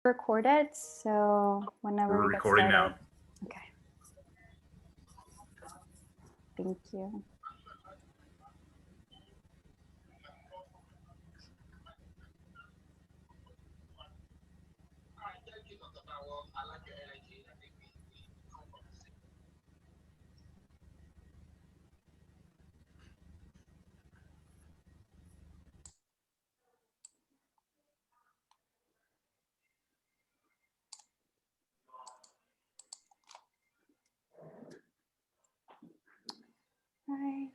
recorded, so whenever We're we get recording started. now. Okay, thank you. All right.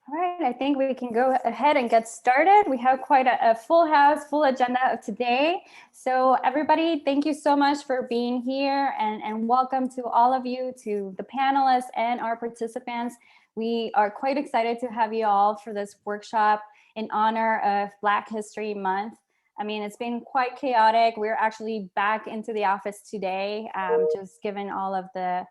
All right, I think we can go ahead and get started. We have quite a full house, full agenda of today. So everybody, thank you so much for being here and welcome to all of you, to the panelists and our participants. We are quite excited to have you all for this workshop in honor of Black History Month. I mean, it's been quite chaotic. We're actually back into the office today, just given all of the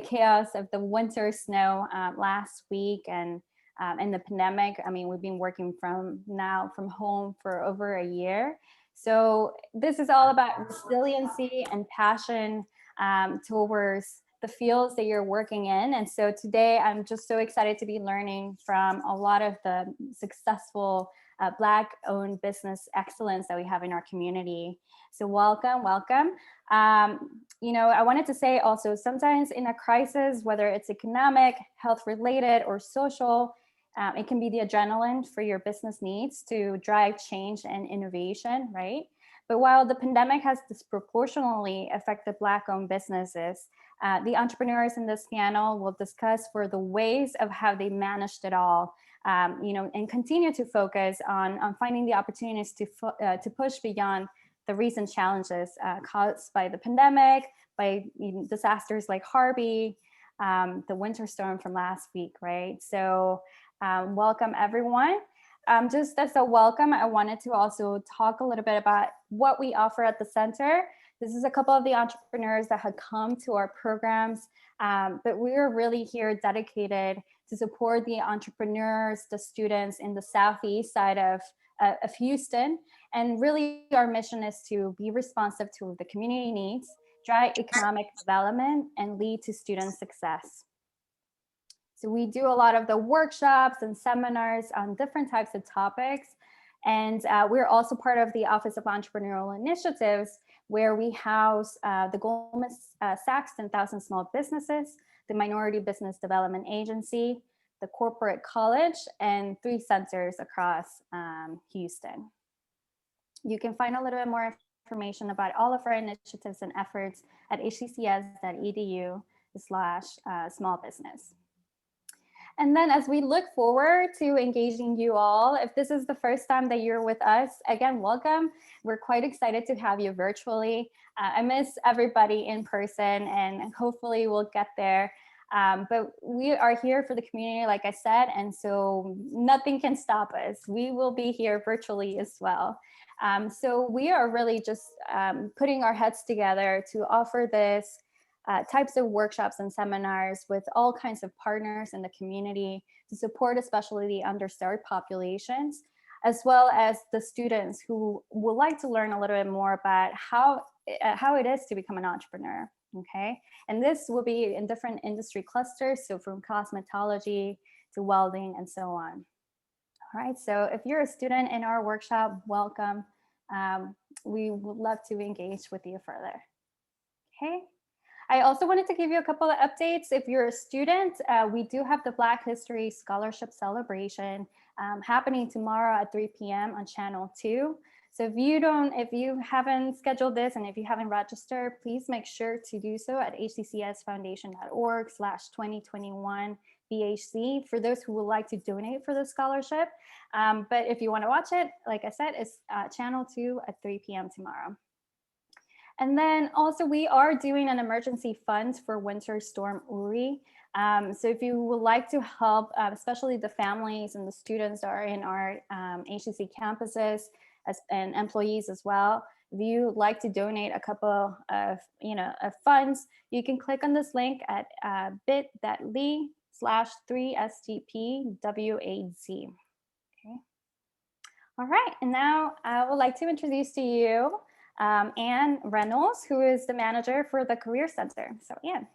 chaos of the winter snow last week and the pandemic. I mean, we've been working from home for over a year. So this is all about resiliency and passion towards the fields that you're working in. And so today I'm just so excited to be learning from a lot of the successful Black-owned business excellence that we have in our community. So welcome, welcome. I wanted to say also, sometimes in a crisis, whether it's economic, health related, or social, it can be the adrenaline for your business needs to drive change and innovation, right? But while the pandemic has disproportionately affected Black-owned businesses, the entrepreneurs in this panel will discuss for the ways of how they managed it all, and continue to focus on finding the opportunities to push beyond the recent challenges caused by the pandemic, by disasters like Harvey, the winter storm from last week, right? So welcome everyone. Just as a welcome, I wanted to also talk a little bit about what we offer at the center. This is a couple of the entrepreneurs that had come to our programs, but we are really here dedicated to support the entrepreneurs, the students in the southeast side of Houston. And really our mission is to be responsive to the community needs, drive economic development, and lead to student success. So we do a lot of the workshops and seminars on different types of topics. And we're also part of the Office of Entrepreneurial Initiatives, where we house the Goldman Sachs 10,000 Small Businesses, the Minority Business Development Agency, the Corporate College, and 3 centers across Houston. You can find a little bit more information about all of our initiatives and efforts at hccs.edu/small business. And then as we look forward to engaging you all, if this is the first time that you're with us, again, welcome. We're quite excited to have you virtually. I miss everybody in person, and hopefully we'll get there. But we are here for the community, like I said, and so nothing can stop us. We will be here virtually as well. So we are really just putting our heads together to offer this types of workshops and seminars with all kinds of partners in the community to support especially the underserved populations, as well as the students who would like to learn a little bit more about how it is to become an entrepreneur, okay? And this will be in different industry clusters, so from cosmetology to welding and so on. All right, so if you're a student in our workshop, welcome. We would love to engage with you further, okay? I also wanted to give you a couple of updates. If you're a student, we do have the Black History Scholarship Celebration happening tomorrow at 3 p.m. on Channel 2. So if you haven't scheduled this and if you haven't registered, please make sure to do so at hccsfoundation.org/2021 BHC for those who would like to donate for the scholarship. But if you want to watch it, like I said, it's Channel 2 at 3 p.m. tomorrow. And then also we are doing an emergency fund for Winter Storm Uri. So if you would like to help, especially the families and the students that are in our HCC campuses and employees as well, if you would like to donate a couple of funds, you can click on this link at bit.ly/3stpwaz. Okay. All right, and now I would like to introduce to you Anne Reynolds, who is the manager for the Career Center. So Anne.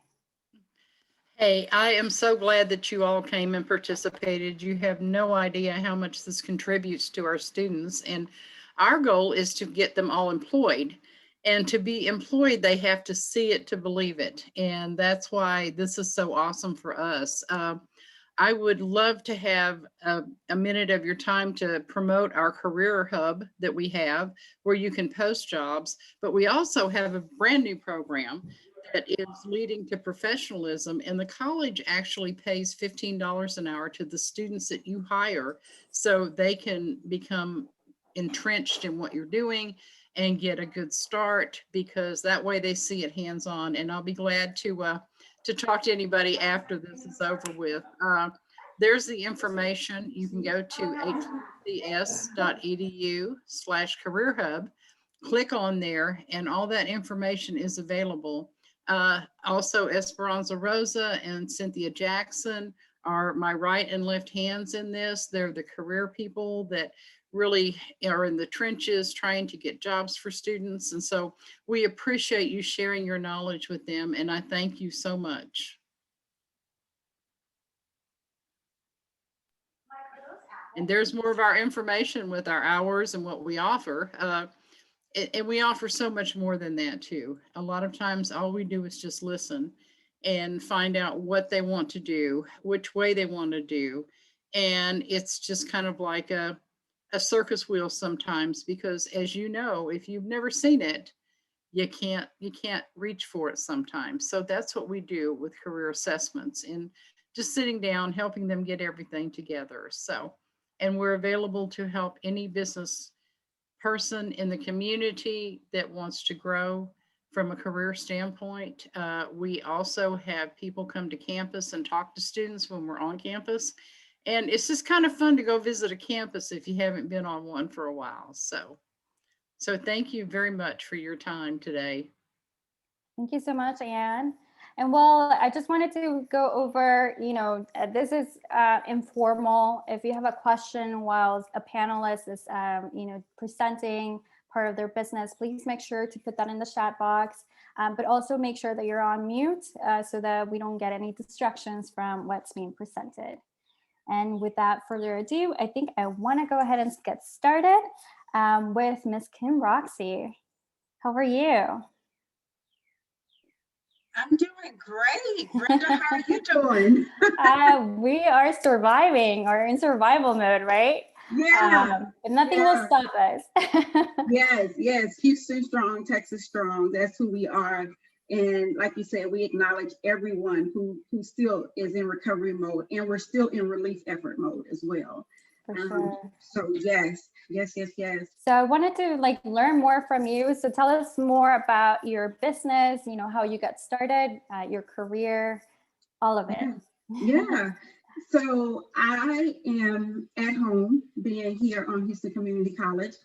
Hey, I am so glad that you all came and participated. You have no idea how much this contributes to our students. And our goal is to get them all employed. And to be employed, they have to see it to believe it. And that's why this is so awesome for us. I would love to have a minute of your time to promote our career hub that we have where you can post jobs. But we also have a brand new program that is leading to professionalism, and the college actually pays $15 an hour to the students that you hire so they can become entrenched in what you're doing and get a good start, because that way they see it hands-on. And I'll be glad to talk to anybody after this is over with. There's the information. You can go to hcs.edu/career hub, click on there, and all that information is available. Also, Esperanza Rosa and Cynthia Jackson are my right and left hands in this. They're the career people that really are in the trenches trying to get jobs for students. And so we appreciate you sharing your knowledge with them, and I thank you so much. And there's more of our information with our hours and what we offer. And we offer so much more than that too. A lot of times all we do is just listen and find out what they want to do, which way they want to do. And it's just kind of like a circus wheel sometimes, because as you know, if you've never seen it, you can't reach for it sometimes. So that's what we do with career assessments, and just sitting down, helping them get everything together. So, and we're available to help any business person in the community that wants to grow from a career standpoint. We also have people come to campus and talk to students when we're on campus. And it's just kind of fun to go visit a campus if you haven't been on one for a while. So thank you very much for your time today. Thank you so much, Anne. And well, I just wanted to go over, this is informal. If you have a question while a panelist is, presenting part of their business, please make sure to put that in the chat box, but also make sure that you're on mute so that we don't get any distractions from what's being presented. And without further ado, I think I want to go ahead and get started with Ms. Kim Roxy. How are you? I'm doing great. Brenda, how are you doing? We are surviving, or in survival mode, right? Yeah. But nothing will stop us. Yes. Houston strong, Texas strong. That's who we are. And like you said, we acknowledge everyone who still is in recovery mode, and we're still in relief effort mode as well. For sure. So yes. So I wanted to learn more from you. So tell us more about your business, how you got started, your career, all of it. Yeah. So I am at home being here on Houston Community College,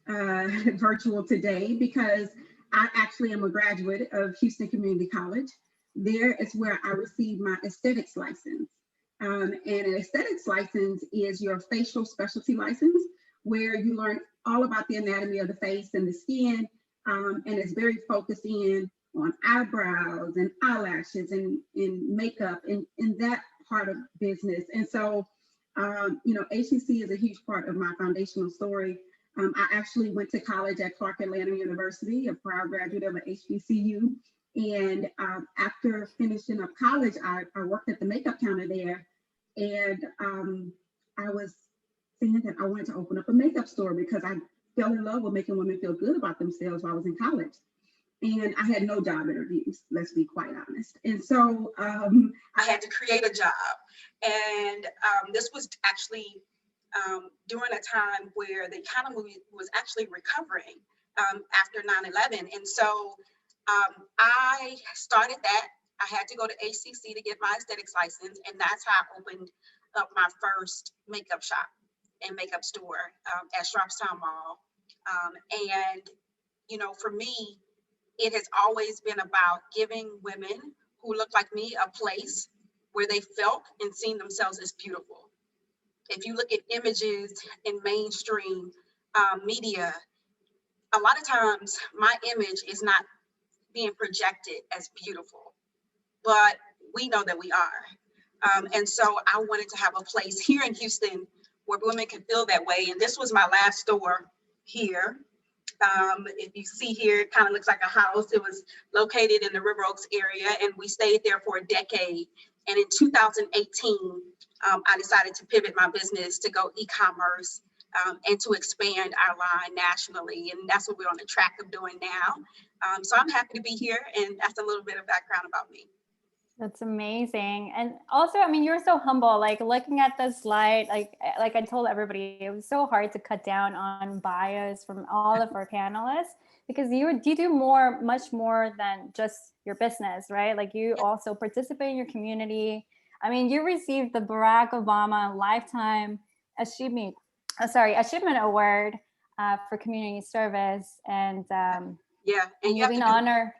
virtual today, because I actually am a graduate of Houston Community College. There is where I received my aesthetics license. And an aesthetics license is your facial specialty license, where you learn all about the anatomy of the face and the skin. And it's very focused in on eyebrows and eyelashes and makeup and that part of business. And so, HCC is a huge part of my foundational story. I actually went to college at Clark Atlanta University, a proud graduate of an HBCU. And after finishing up college, I worked at the makeup counter there. And I was saying that I wanted to open up a makeup store because I fell in love with making women feel good about themselves while I was in college. And I had no job interviews, let's be quite honest. And so I had to create a job. And this was actually during a time where the economy was actually recovering after 9/11. And so I started that. I had to go to HCC to get my aesthetics license. And that's how I opened up my first makeup shop and makeup store at Sharpstown Mall. And, for me, it has always been about giving women who look like me a place where they felt and seen themselves as beautiful. If you look at images in mainstream media, a lot of times my image is not being projected as beautiful, but we know that we are. And so I wanted to have a place here in Houston where women can feel that way. And this was my last store here. If you see here, it kind of looks like a house. It was located in the River Oaks area, and we stayed there for a decade. And in 2018, I decided to pivot my business to go e-commerce and to expand our line nationally. And that's what we're on the track of doing now. So I'm happy to be here, and that's a little bit of background about me. That's amazing. And also, I mean, you're so humble, like looking at the slide, like I told everybody, it was so hard to cut down on bios from all of our panelists, because you do much more than just your business, right? Like you also participate in your community. I mean, you received the Barack Obama Lifetime Achievement Award for community service. And yeah, and you've been honored.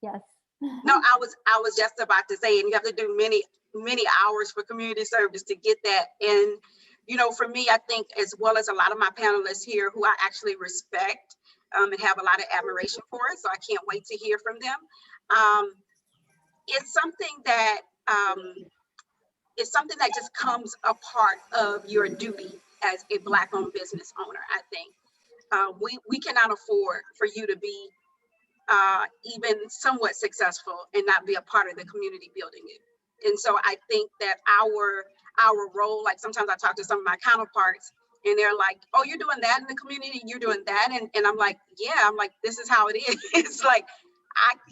Yes. No, I was just about to say, and you have to do many hours for community service to get that. And you know, for me, I think, as well as a lot of my panelists here who I actually respect and have a lot of admiration for, so I can't wait to hear from them. It's something that just comes a part of your duty as a Black-owned business owner. I think we cannot afford for you to be even somewhat successful and not be a part of the community building it. And so I think that our role, like sometimes I talk to some of my counterparts and they're like, oh, you're doing that in the community, you're doing that. And I'm like, yeah, I'm like, this is how it is. It's like,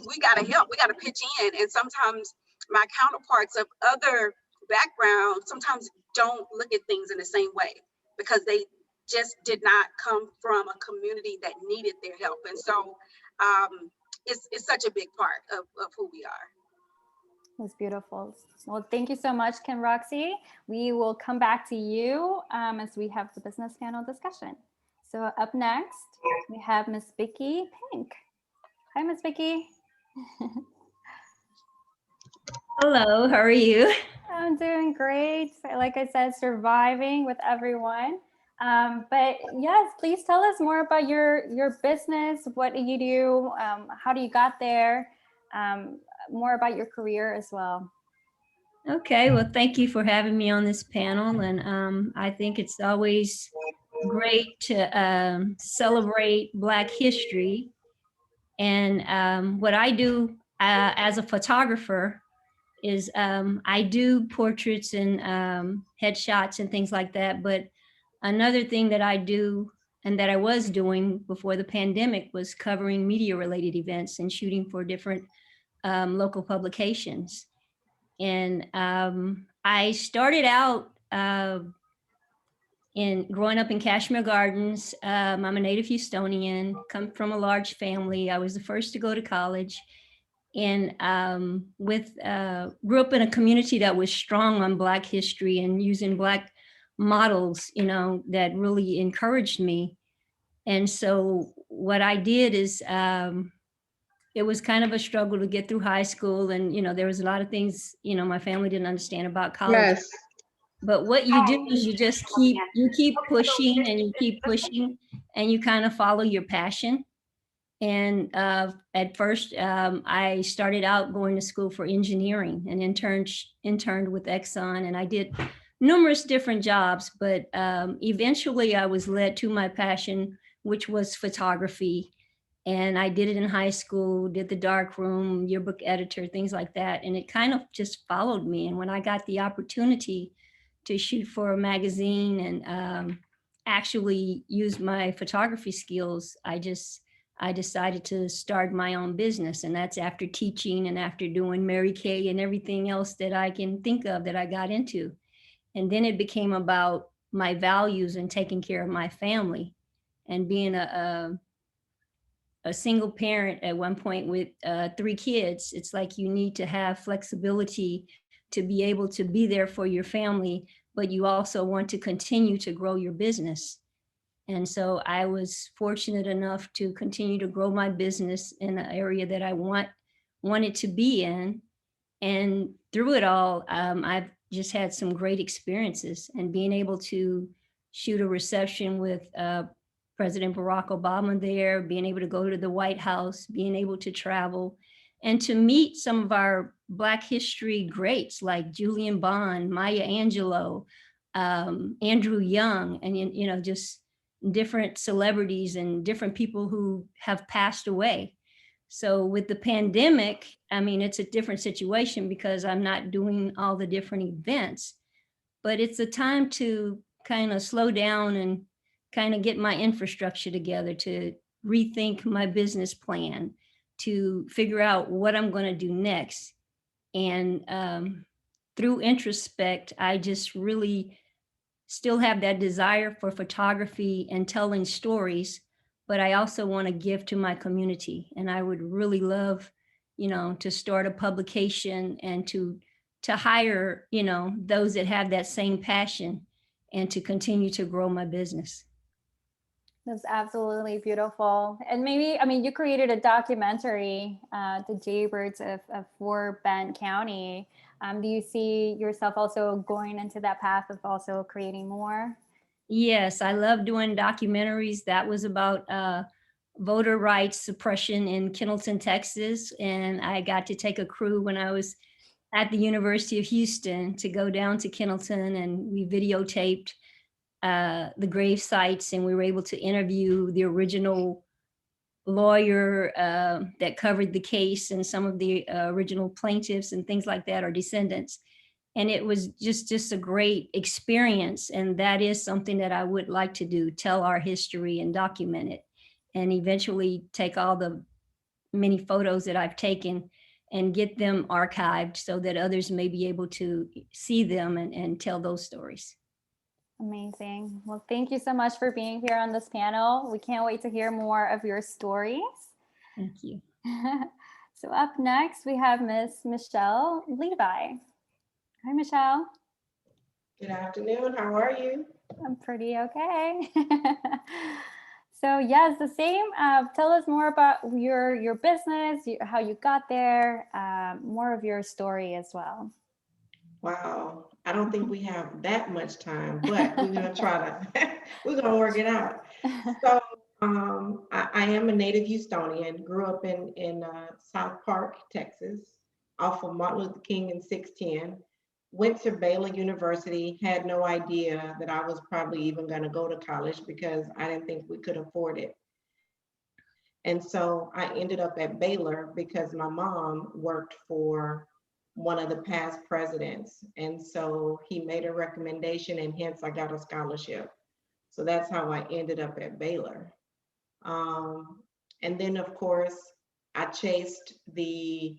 we gotta help, we gotta pitch in. And sometimes my counterparts of other backgrounds sometimes don't look at things in the same way because they just did not come from a community that needed their help. And so it's such a big part of who we are. That's beautiful. Well, thank you so much, Kim Roxy. We will come back to you as we have the business panel discussion. So up next, we have Miss Vicki Pink. Hi, Miss Vicki. Hello, how are you? I'm doing great. Like I said, surviving with everyone. But yes, please tell us more about your business. What do you do? How do you got there? More about your career as well. Okay, well, thank you for having me on this panel. And I think it's always great to celebrate Black history. And what I do as a photographer is I do portraits and headshots and things like that. But another thing that I do and that I was doing before the pandemic was covering media related events and shooting for different local publications. And I started out in growing up in Kashmir Gardens. I'm a native Houstonian, come from a large family. I was the first to go to college, and grew up in a community that was strong on Black history and using Black models, you know, that really encouraged me. And so what I did is it was kind of a struggle to get through high school. And, you know, there was a lot of things, you know, my family didn't understand about college. Yes. But what you do is you just keep pushing and you keep pushing and you kind of follow your passion. And at first, I started out going to school for engineering and interned with Exxon, and I did numerous different jobs. But eventually, I was led to my passion, which was photography. And I did it in high school, did the darkroom, yearbook editor, things like that. And it kind of just followed me. And when I got the opportunity to shoot for a magazine and actually use my photography skills, I decided to start my own business. And that's after teaching and after doing Mary Kay and everything else that I can think of that I got into. And then it became about my values and taking care of my family and being a single parent at one point with 3 kids. It's like you need to have flexibility to be able to be there for your family, but you also want to continue to grow your business. And so I was fortunate enough to continue to grow my business in an area that I wanted to be in. And through it all, I've just had some great experiences, and being able to shoot a reception with President Barack Obama there, being able to go to the White House, being able to travel, and to meet some of our Black history greats like Julian Bond, Maya Angelou, Andrew Young, and you know, just different celebrities and different people who have passed away. So with the pandemic, I mean, it's a different situation because I'm not doing all the different events, but it's a time to kind of slow down and kind of get my infrastructure together, to rethink my business plan, to figure out what I'm going to do next. And through introspect, I just really still have that desire for photography and telling stories, but I also want to give to my community. And I would really love, you know, to start a publication and to hire, you know, those that have that same passion and to continue to grow my business. That's absolutely beautiful. And maybe, I mean, you created a documentary, The Jaybirds of Fort Bend County. Do you see yourself also going into that path of also creating more? Yes, I love doing documentaries. That was about voter rights suppression in Kendleton, Texas. And I got to take a crew when I was at the University of Houston to go down to Kendleton, and we videotaped the grave sites, and we were able to interview the original lawyer that covered the case and some of the original plaintiffs and things like that, or descendants. And it was just a great experience. And that is something that I would like to do, tell our history and document it, and eventually take all the many photos that I've taken and get them archived so that others may be able to see them and tell those stories. Amazing. Well, thank you so much for being here on this panel. We can't wait to hear more of your stories. Thank you. So up next, we have Miss Michelle Levi. Hi, Michelle. Good afternoon. How are you? I'm pretty okay. So yes, the same. Tell us more about your business, how you got there, more of your story as well. Wow. I don't think we have that much time, but we're going to try to, we're going to work it out. So I am a native Houstonian, grew up in South Park, Texas, off of Martin Luther King and 610. Went to Baylor University, had no idea that I was probably even going to go to college because I didn't think we could afford it. And so I ended up at Baylor because my mom worked for one of the past presidents. And so he made a recommendation, and hence I got a scholarship. So that's how I ended up at Baylor. And then of course, I chased the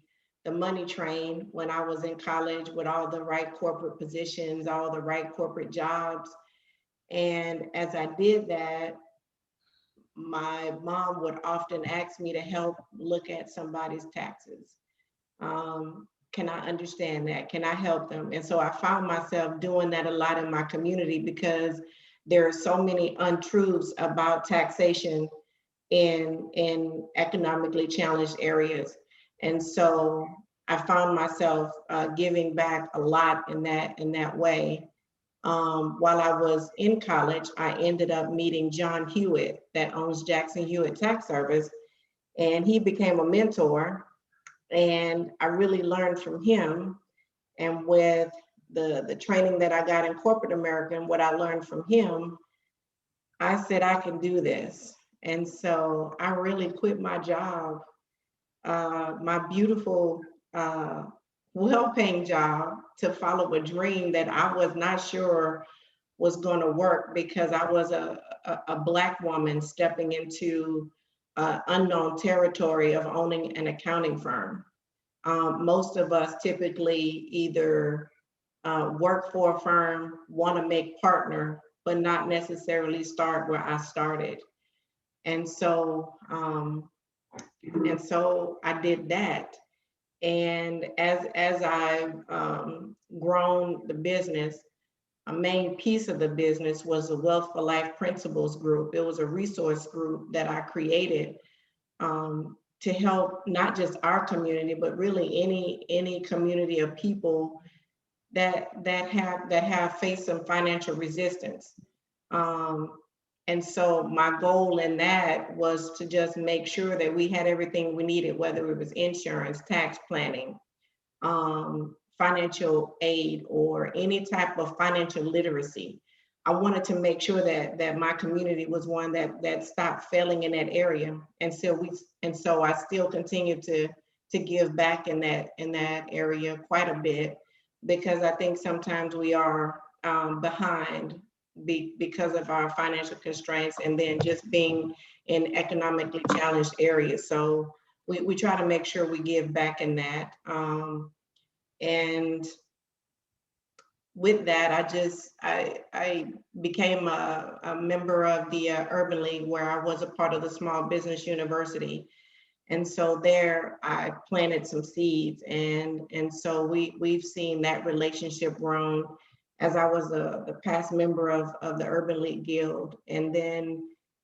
money train when I was in college with all the right corporate positions, all the right corporate jobs. And as I did that, my mom would often ask me to help look at somebody's taxes. Can I understand that? Can I help them? And so I found myself doing that a lot in my community because there are so many untruths about taxation in economically challenged areas. And so I found myself giving back a lot in that way. While I was in college, I ended up meeting John Hewitt that owns Jackson Hewitt Tax Service, and he became a mentor. And I really learned from him. And with the training that I got in corporate America and what I learned from him, I said, I can do this. And so I really quit my job, my beautiful, well-paying job, to follow a dream that I was not sure was going to work because I was a Black woman stepping into unknown territory of owning an accounting firm. Most of us typically either work for a firm, want to make partner, but not necessarily start where I started. And so I did that. And as I've grown the business, a main piece of the business was the Wealth for Life Principles group. It was a resource group that I created to help not just our community, but really any community of people that have faced some financial resistance. And so my goal in that was to just make sure that we had everything we needed, whether it was insurance, tax planning, financial aid, or any type of financial literacy. I wanted to make sure that my community was one that stopped failing in that area. And so I still continue to give back in that area quite a bit, because I think sometimes we are behind because of our financial constraints, and then just being in economically challenged areas. So we try to make sure we give back in that. And with that, I became a member of the Urban League, where I was a part of the Small Business University. And so there I planted some seeds, and so we've seen that relationship grown as I was the past member of the Urban League Guild, and then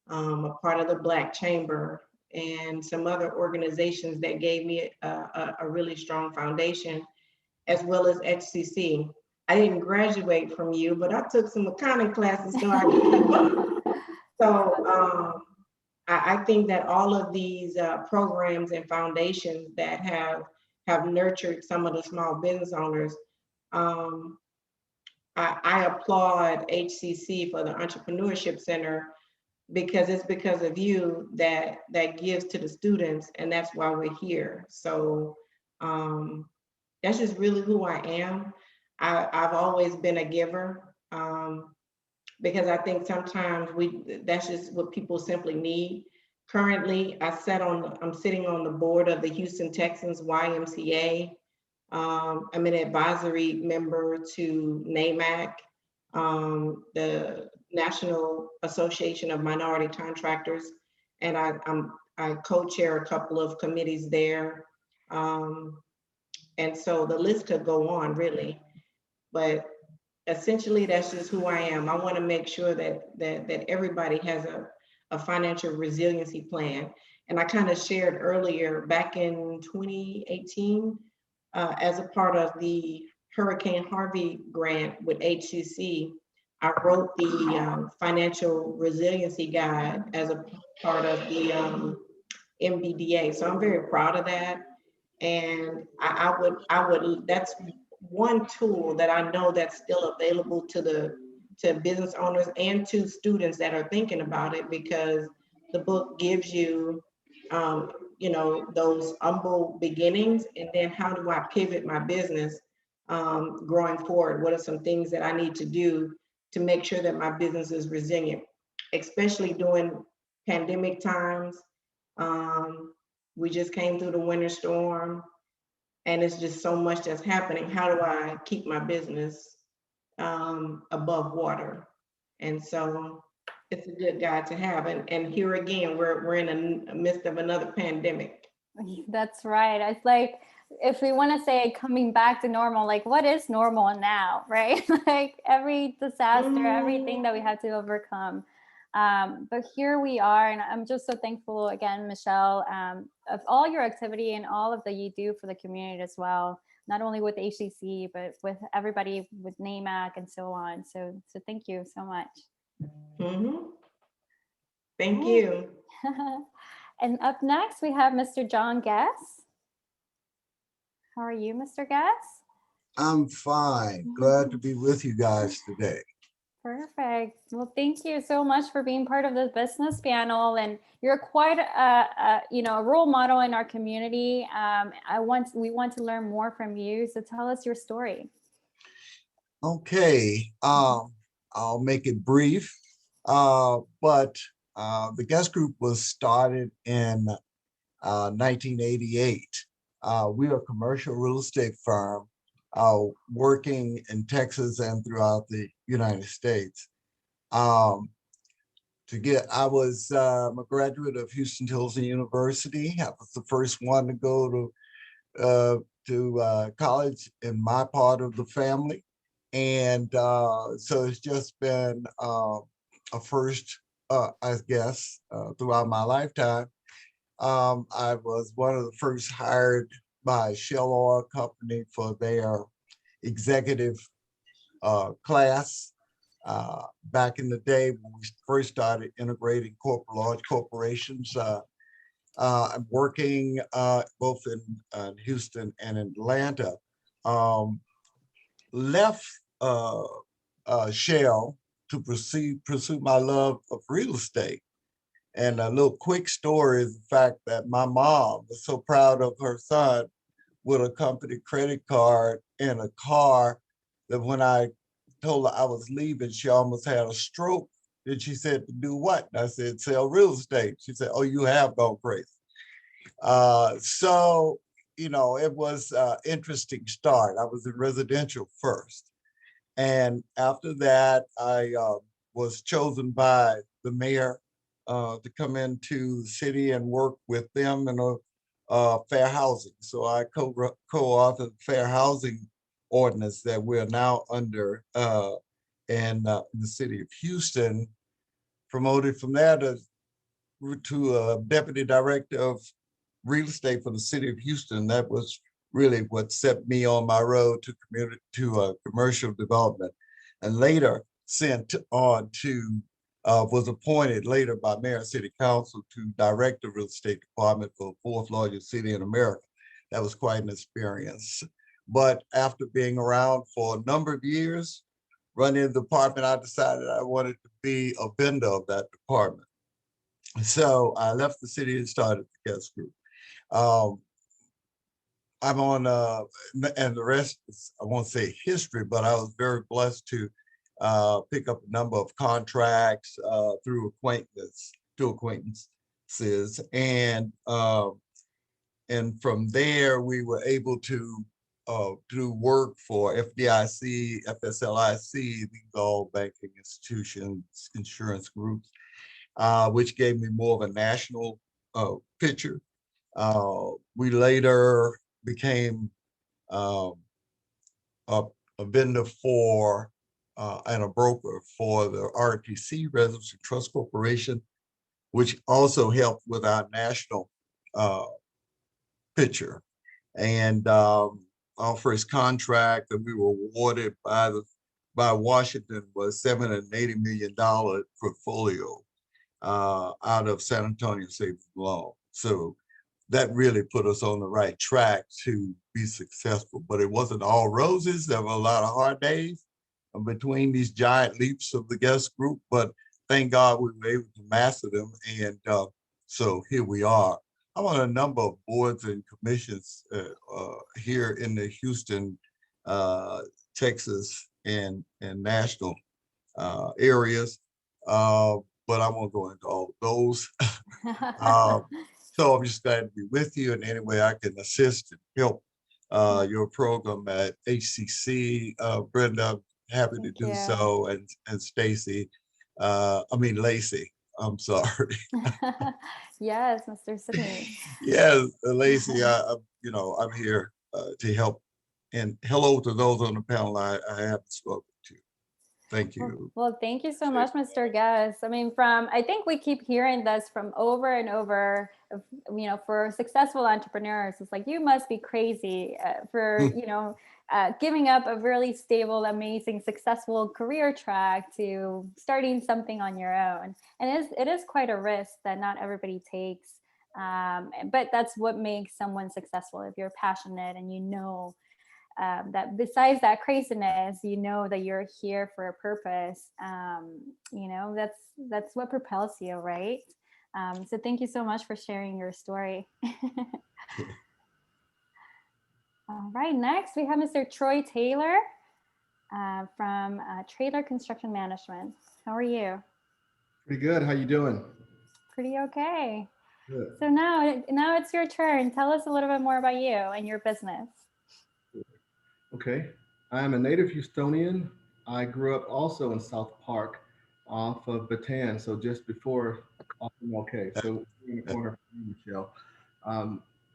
a part of the Black Chamber and some other organizations that gave me a really strong foundation, as well as HCC. I didn't graduate from you, but I took some accounting classes so I could keep up. So I think that all of these programs and foundations that have nurtured some of the small business owners, I applaud HCC for the Entrepreneurship Center, because it's because of you that gives to the students, and that's why we're here. So that's just really who I am. I've always been a giver, because I think sometimes that's just what people simply need. Currently, I'm sitting on the board of the Houston Texans YMCA. I'm an advisory member to NAMAC, the National Association of Minority Contractors, and I co-chair a couple of committees there. And so the list could go on, really, but essentially that's just who I am. I want to make sure that everybody has a financial resiliency plan. And I kind of shared earlier, back in 2018, as a part of the Hurricane Harvey grant with HCC, I wrote the financial resiliency guide as a part of the MBDA. So I'm very proud of that. And I would, that's one tool that I know that's still available to business owners and to students that are thinking about it, because the book gives you, those humble beginnings, and then how do I pivot my business growing forward? What are some things that I need to do to make sure that my business is resilient, especially during pandemic times? We just came through the winter storm, and it's just so much that's happening. How do I keep my business above water? And so it's a good guide to have. And here again, we're in the midst of another pandemic. That's right. It's like, if we want to say coming back to normal, like what is normal now, right? Like every disaster, everything that we had to overcome. But here we are, and I'm just so thankful again, Michelle, of all your activity and all of that you do for the community as well, not only with HCC, but with everybody with NAMAC and so on. So thank you so much. Thank you. And up next, we have Mr. John Guess. How are you, Mr. Guess? I'm fine. Glad to be with you guys today. Perfect. Well, thank you so much for being part of the business panel, and you're quite a role model in our community. We want to learn more from you, so tell us your story. Okay, I'll make it brief, but the Guest Group was started in 1988. We're a commercial real estate firm working in Texas and throughout the United States. I was a graduate of Houston Tilson University. I was the first one to go to college in my part of the family. And so it's just been a first, I guess, throughout my lifetime. I was one of the first hired by Shell Oil Company for their executive class. Back in the day when we first started integrating large corporations, I'm working both in Houston and Atlanta. Left Shell to pursue my love of real estate. And a little quick story is the fact that my mom was so proud of her son with a company credit card and a car that when I told her I was leaving, she almost had a stroke. Then she said, to do what? And I said, sell real estate. She said, oh, you have gone crazy. So, you know, it was an interesting start. I was in residential first. And after that, I was chosen by the mayor to come into the city and work with them in a fair housing. So I co-authored fair housing ordinance that we're now under in the city of Houston, promoted from there to deputy director of real estate for the city of Houston. That was really what set me on my road to commercial development, and later sent on to was appointed later by mayor and city council to direct the real estate department for the fourth largest city in America. That was quite an experience. But after being around for a number of years, running the department, I decided I wanted to be a vendor of that department. So I left the city and started the guest group. I'm on, and the rest is, I won't say history, but I was very blessed to pick up a number of contracts through acquaintances, and from there we were able to do work for FDIC, FSLIC, these all banking institutions, insurance groups, which gave me more of a national picture. We later became a vendor for and a broker for the RTC, Residency Trust Corporation, which also helped with our national picture. And our first contract that we were awarded by Washington was $780 million portfolio out of San Antonio Savings Loan. So that really put us on the right track to be successful. But it wasn't all roses. There were a lot of hard days between these giant leaps of the guest group, but thank God we were able to master them. And so here we are. I'm on a number of boards and commissions here in the Houston, Texas, and national areas, but I won't go into all of those. So I'm just glad to be with you in any way I can assist and help your program at HCC. Brenda, happy to do so, and Stacy, Lacey, I'm sorry. Yes, Mr. Sidney. Yes, Lacey, I'm here to help. And hello to those on the panel I haven't spoken to. Thank you. Well, thank you so much, Mr. Guest. I mean, I think we keep hearing this from over and over, for successful entrepreneurs. It's like, you must be crazy for, giving up a really stable, amazing, successful career track to starting something on your own. And it is quite a risk that not everybody takes. But that's what makes someone successful. If you're passionate and that besides that craziness, that you're here for a purpose, that's what propels you, right? So thank you so much for sharing your story. All right, next we have Mr. Troy Taylor from Traylor Construction Management. How are you? Pretty good. How you doing? Pretty okay. Good. So now it's your turn. Tell us a little bit more about you and your business. Okay. I am a native Houstonian. I grew up also in South Park off of Bataan, so just before off of MLK. So in the corner of Michelle.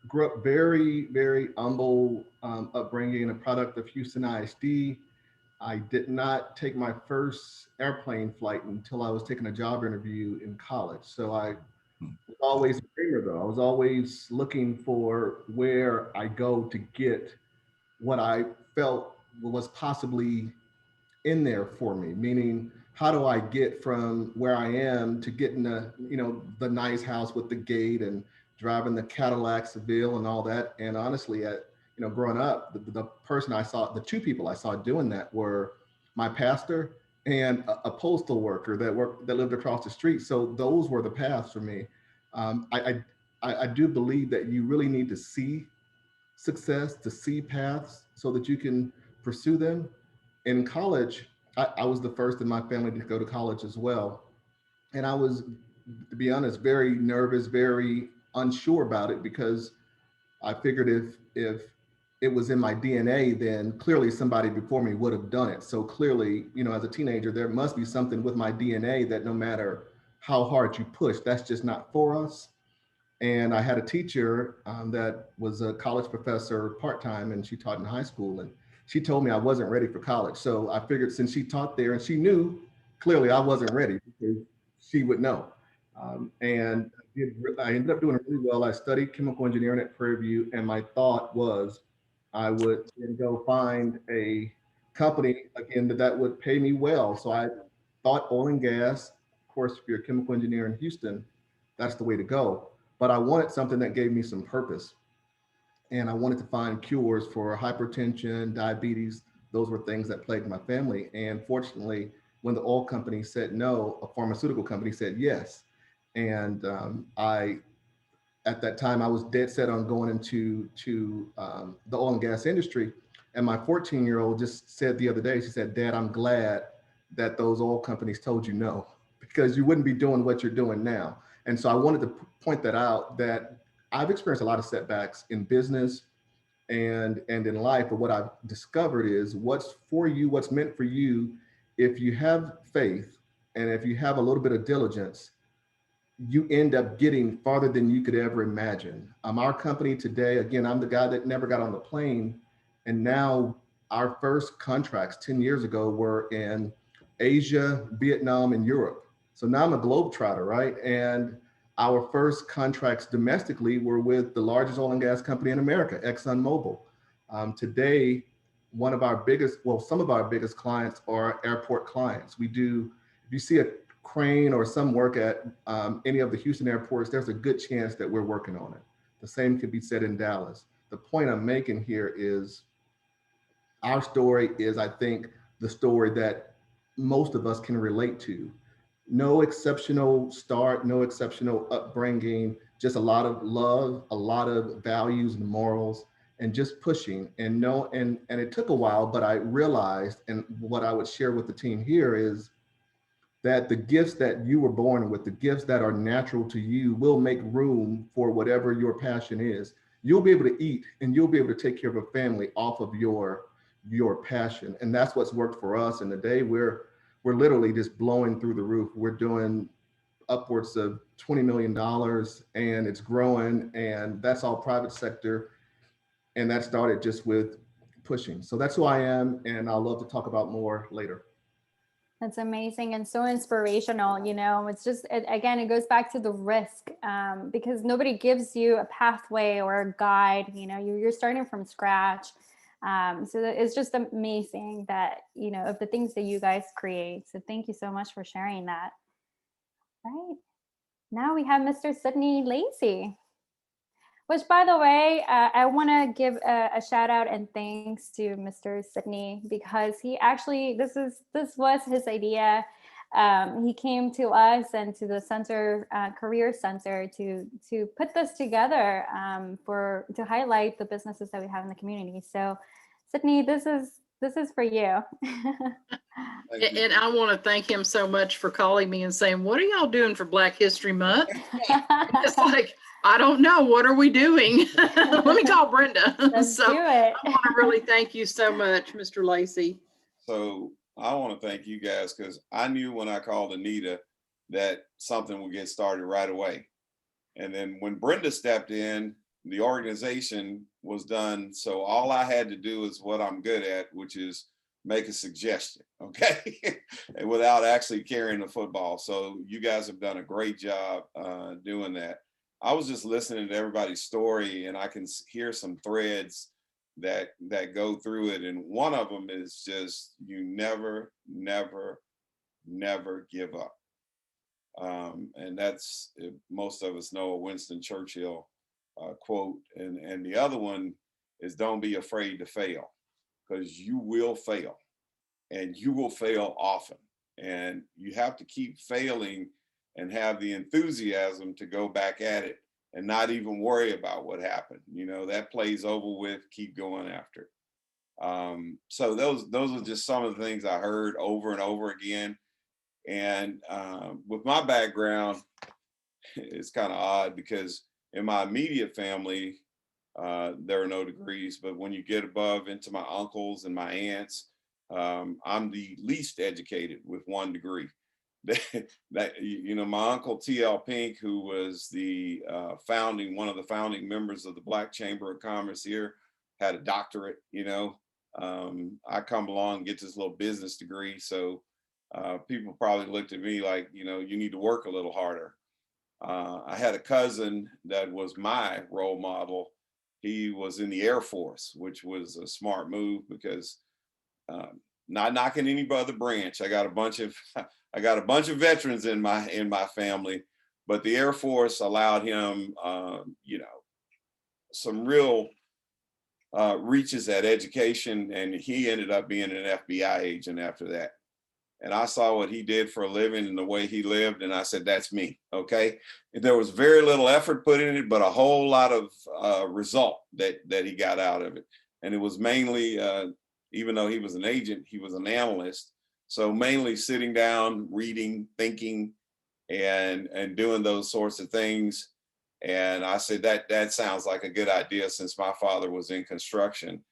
Grew up very, very humble upbringing, a product of Houston ISD. I did not take my first airplane flight until I was taking a job interview in college. So I was always a dreamer, though. I was always looking for where I go to get what I felt was possibly in there for me, meaning how do I get from where I am to getting the, the nice house with the gate and driving the Cadillac Seville and all that. And honestly, growing up, the person I saw, the two people I saw doing that were my pastor and a postal worker that lived across the street. So those were the paths for me. I do believe that you really need to see success, to see paths so that you can pursue them. In college, I was the first in my family to go to college as well. And I was, to be honest, very nervous, very unsure about it, because I figured if it was in my DNA, then clearly somebody before me would have done it. So clearly, as a teenager, there must be something with my DNA that no matter how hard you push, that's just not for us. And I had a teacher that was a college professor part-time, and she taught in high school. And she told me I wasn't ready for college. So I figured, since she taught there and she knew clearly I wasn't ready, because she would know. And I ended up doing really well. I studied chemical engineering at Prairie View, and my thought was I would then go find a company again that would pay me well. So I thought oil and gas. Of course, if you're a chemical engineer in Houston, that's the way to go. But I wanted something that gave me some purpose. And I wanted to find cures for hypertension, diabetes. Those were things that plagued my family. And fortunately, when the oil company said no, a pharmaceutical company said yes. And at that time, I was dead set on going into the oil and gas industry. And my 14-year-old just said the other day, she said, "Dad, I'm glad that those oil companies told you no, because you wouldn't be doing what you're doing now." And so I wanted to point that out, that I've experienced a lot of setbacks in business and in life, but what I've discovered is what's for you, what's meant for you. If you have faith and if you have a little bit of diligence, you end up getting farther than you could ever imagine. Our company today, again, I'm the guy that never got on the plane. And now our first contracts 10 years ago were in Asia, Vietnam, and Europe. So now I'm a globetrotter, right? And our first contracts domestically were with the largest oil and gas company in America, ExxonMobil. Today, some of our biggest clients are airport clients. If you see a crane or some work at any of the Houston airports, there's a good chance that we're working on it. The same could be said in Dallas. The point I'm making here is our story is, I think, the story that most of us can relate to. No exceptional start, no exceptional upbringing, just a lot of love, a lot of values and morals, and just pushing. And it took a while, but I realized, and what I would share with the team here is that the gifts that you were born with, the gifts that are natural to you, will make room for whatever your passion is. You'll be able to eat and you'll be able to take care of a family off of your passion. And that's what's worked for us. And today we're literally just blowing through the roof. We're doing upwards of $20 million and it's growing, and that's all private sector. And that started just with pushing. So that's who I am. And I'll love to talk about more later. That's amazing and so inspirational. It's just, again, it goes back to the risk, because nobody gives you a pathway or a guide. You're starting from scratch. So it's just amazing that, of the things that you guys create. So thank you so much for sharing that. Right. Now we have Mr. Sidney Lacey, which, by the way, I want to give a shout out and thanks to Mr. Sidney, because he actually, this was his idea. He came to us and to the center, Career Center, to put this together to highlight the businesses that we have in the community. So, Sidney, this is for you. And I want to thank him so much for calling me and saying, "What are y'all doing for Black History Month?" It's like, I don't know. What are we doing? Let me call Brenda. Let's do it. I want to really thank you so much, Mr. Lacey. So I want to thank you guys, because I knew when I called Anita that something would get started right away. And then when Brenda stepped in, the organization was done. So all I had to do is what I'm good at, which is make a suggestion, okay? And without actually carrying the football. So you guys have done a great job doing that. I was just listening to everybody's story, and I can hear some threads that go through it. And one of them is just, you never never give up. And that's, most of us know a Winston Churchill quote. And the other one is, don't be afraid to fail, because you will fail, and you will fail often. And you have to keep failing and have the enthusiasm to go back at it and not even worry about what happened. You know, that plays over with, keep going after it. So those are just some of the things I heard over and over again. And with my background, it's kind of odd because in my immediate family, there are no degrees, but when you get above into my uncles and my aunts, I'm the least educated with 1 degree. That, you know, my uncle T.L. Pink, who was the one of the founding members of the Black Chamber of Commerce here, had a doctorate. You know, I come along and get this little business degree, so people probably looked at me like, you know, you need to work a little harder. I had a cousin that was my role model. He was in the Air Force, which was a smart move because, not knocking any other branch, I got a bunch of veterans in my family, but the Air Force allowed him, you know, some real reaches at education, and he ended up being an FBI agent after that. And I saw what he did for a living and the way he lived, and I said, that's me. Okay. There was very little effort put in it, but a whole lot of result that he got out of it. And it was mainly, even though he was an agent, he was an analyst. So mainly sitting down, reading, thinking, and doing those sorts of things. And I said, that sounds like a good idea, since my father was in construction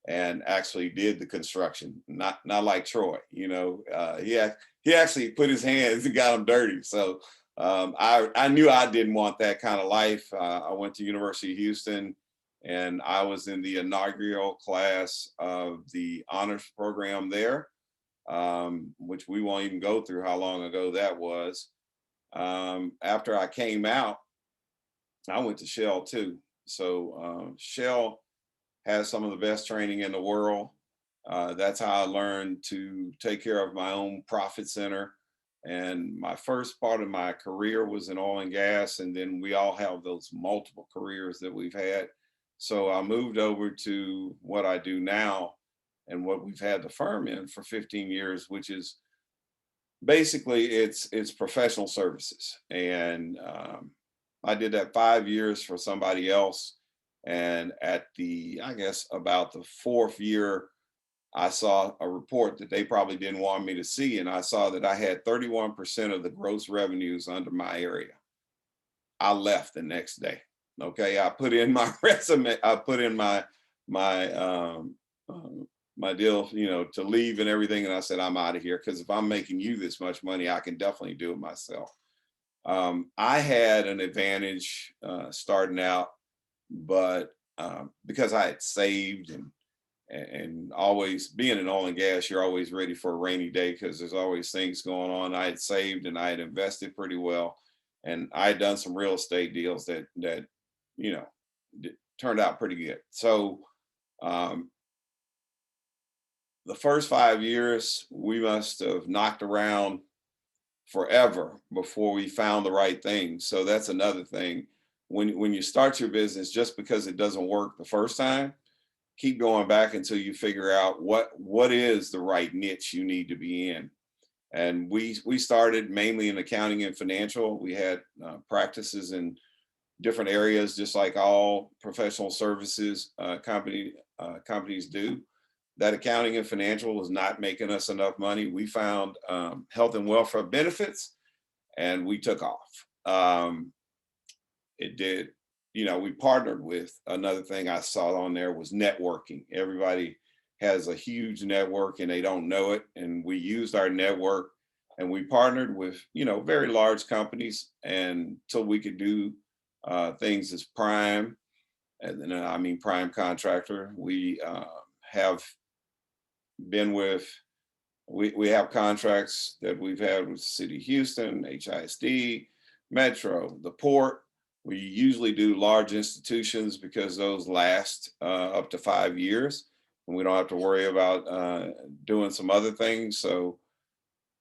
and actually did the construction, not like Troy. You know, he actually put his hands and got them dirty. So I knew I didn't want that kind of life. I went to University of Houston, and I was in the inaugural class of the honors program there, which we won't even go through how long ago that was. After I came out, I went to Shell too. So Shell has some of the best training in the world. That's how I learned to take care of my own profit center. And my first part of my career was in oil and gas. And then we all have those multiple careers that we've had. So I moved over to what I do now and what we've had the firm in for 15 years, which is basically it's professional services. And I did that 5 years for somebody else. And at I guess about the 4th year, I saw a report that they probably didn't want me to see. And I saw that I had 31% of the gross revenues under my area. I left the next day. Okay. I put in my resume, I put in my deal, you know, to leave and everything. And I said, I'm out of here, because if I'm making you this much money, I can definitely do it myself. I had an advantage starting out, but because I had saved and always being in oil and gas, you're always ready for a rainy day because there's always things going on. I had saved and I had invested pretty well, and I had done some real estate deals that you know turned out pretty good. So the first 5 years, we must have knocked around forever before we found the right thing. So that's another thing. When you start your business, just because it doesn't work the first time, keep going back until you figure out what is the right niche you need to be in. And we started mainly in accounting and financial. We had practices in different areas, just like all professional services companies do. That accounting and financial was not making us enough money. We found health and welfare benefits, and we took off. It did, you know, we partnered with, another thing I saw on there was networking. Everybody has a huge network and they don't know it. And we used our network and we partnered with, you know, very large companies, and so we could do things as prime. And then I mean prime contractor. We have been with, we have contracts that we've had with the City of Houston, HISD, Metro, the port. We usually do large institutions because those last up to 5 years, and we don't have to worry about doing some other things. So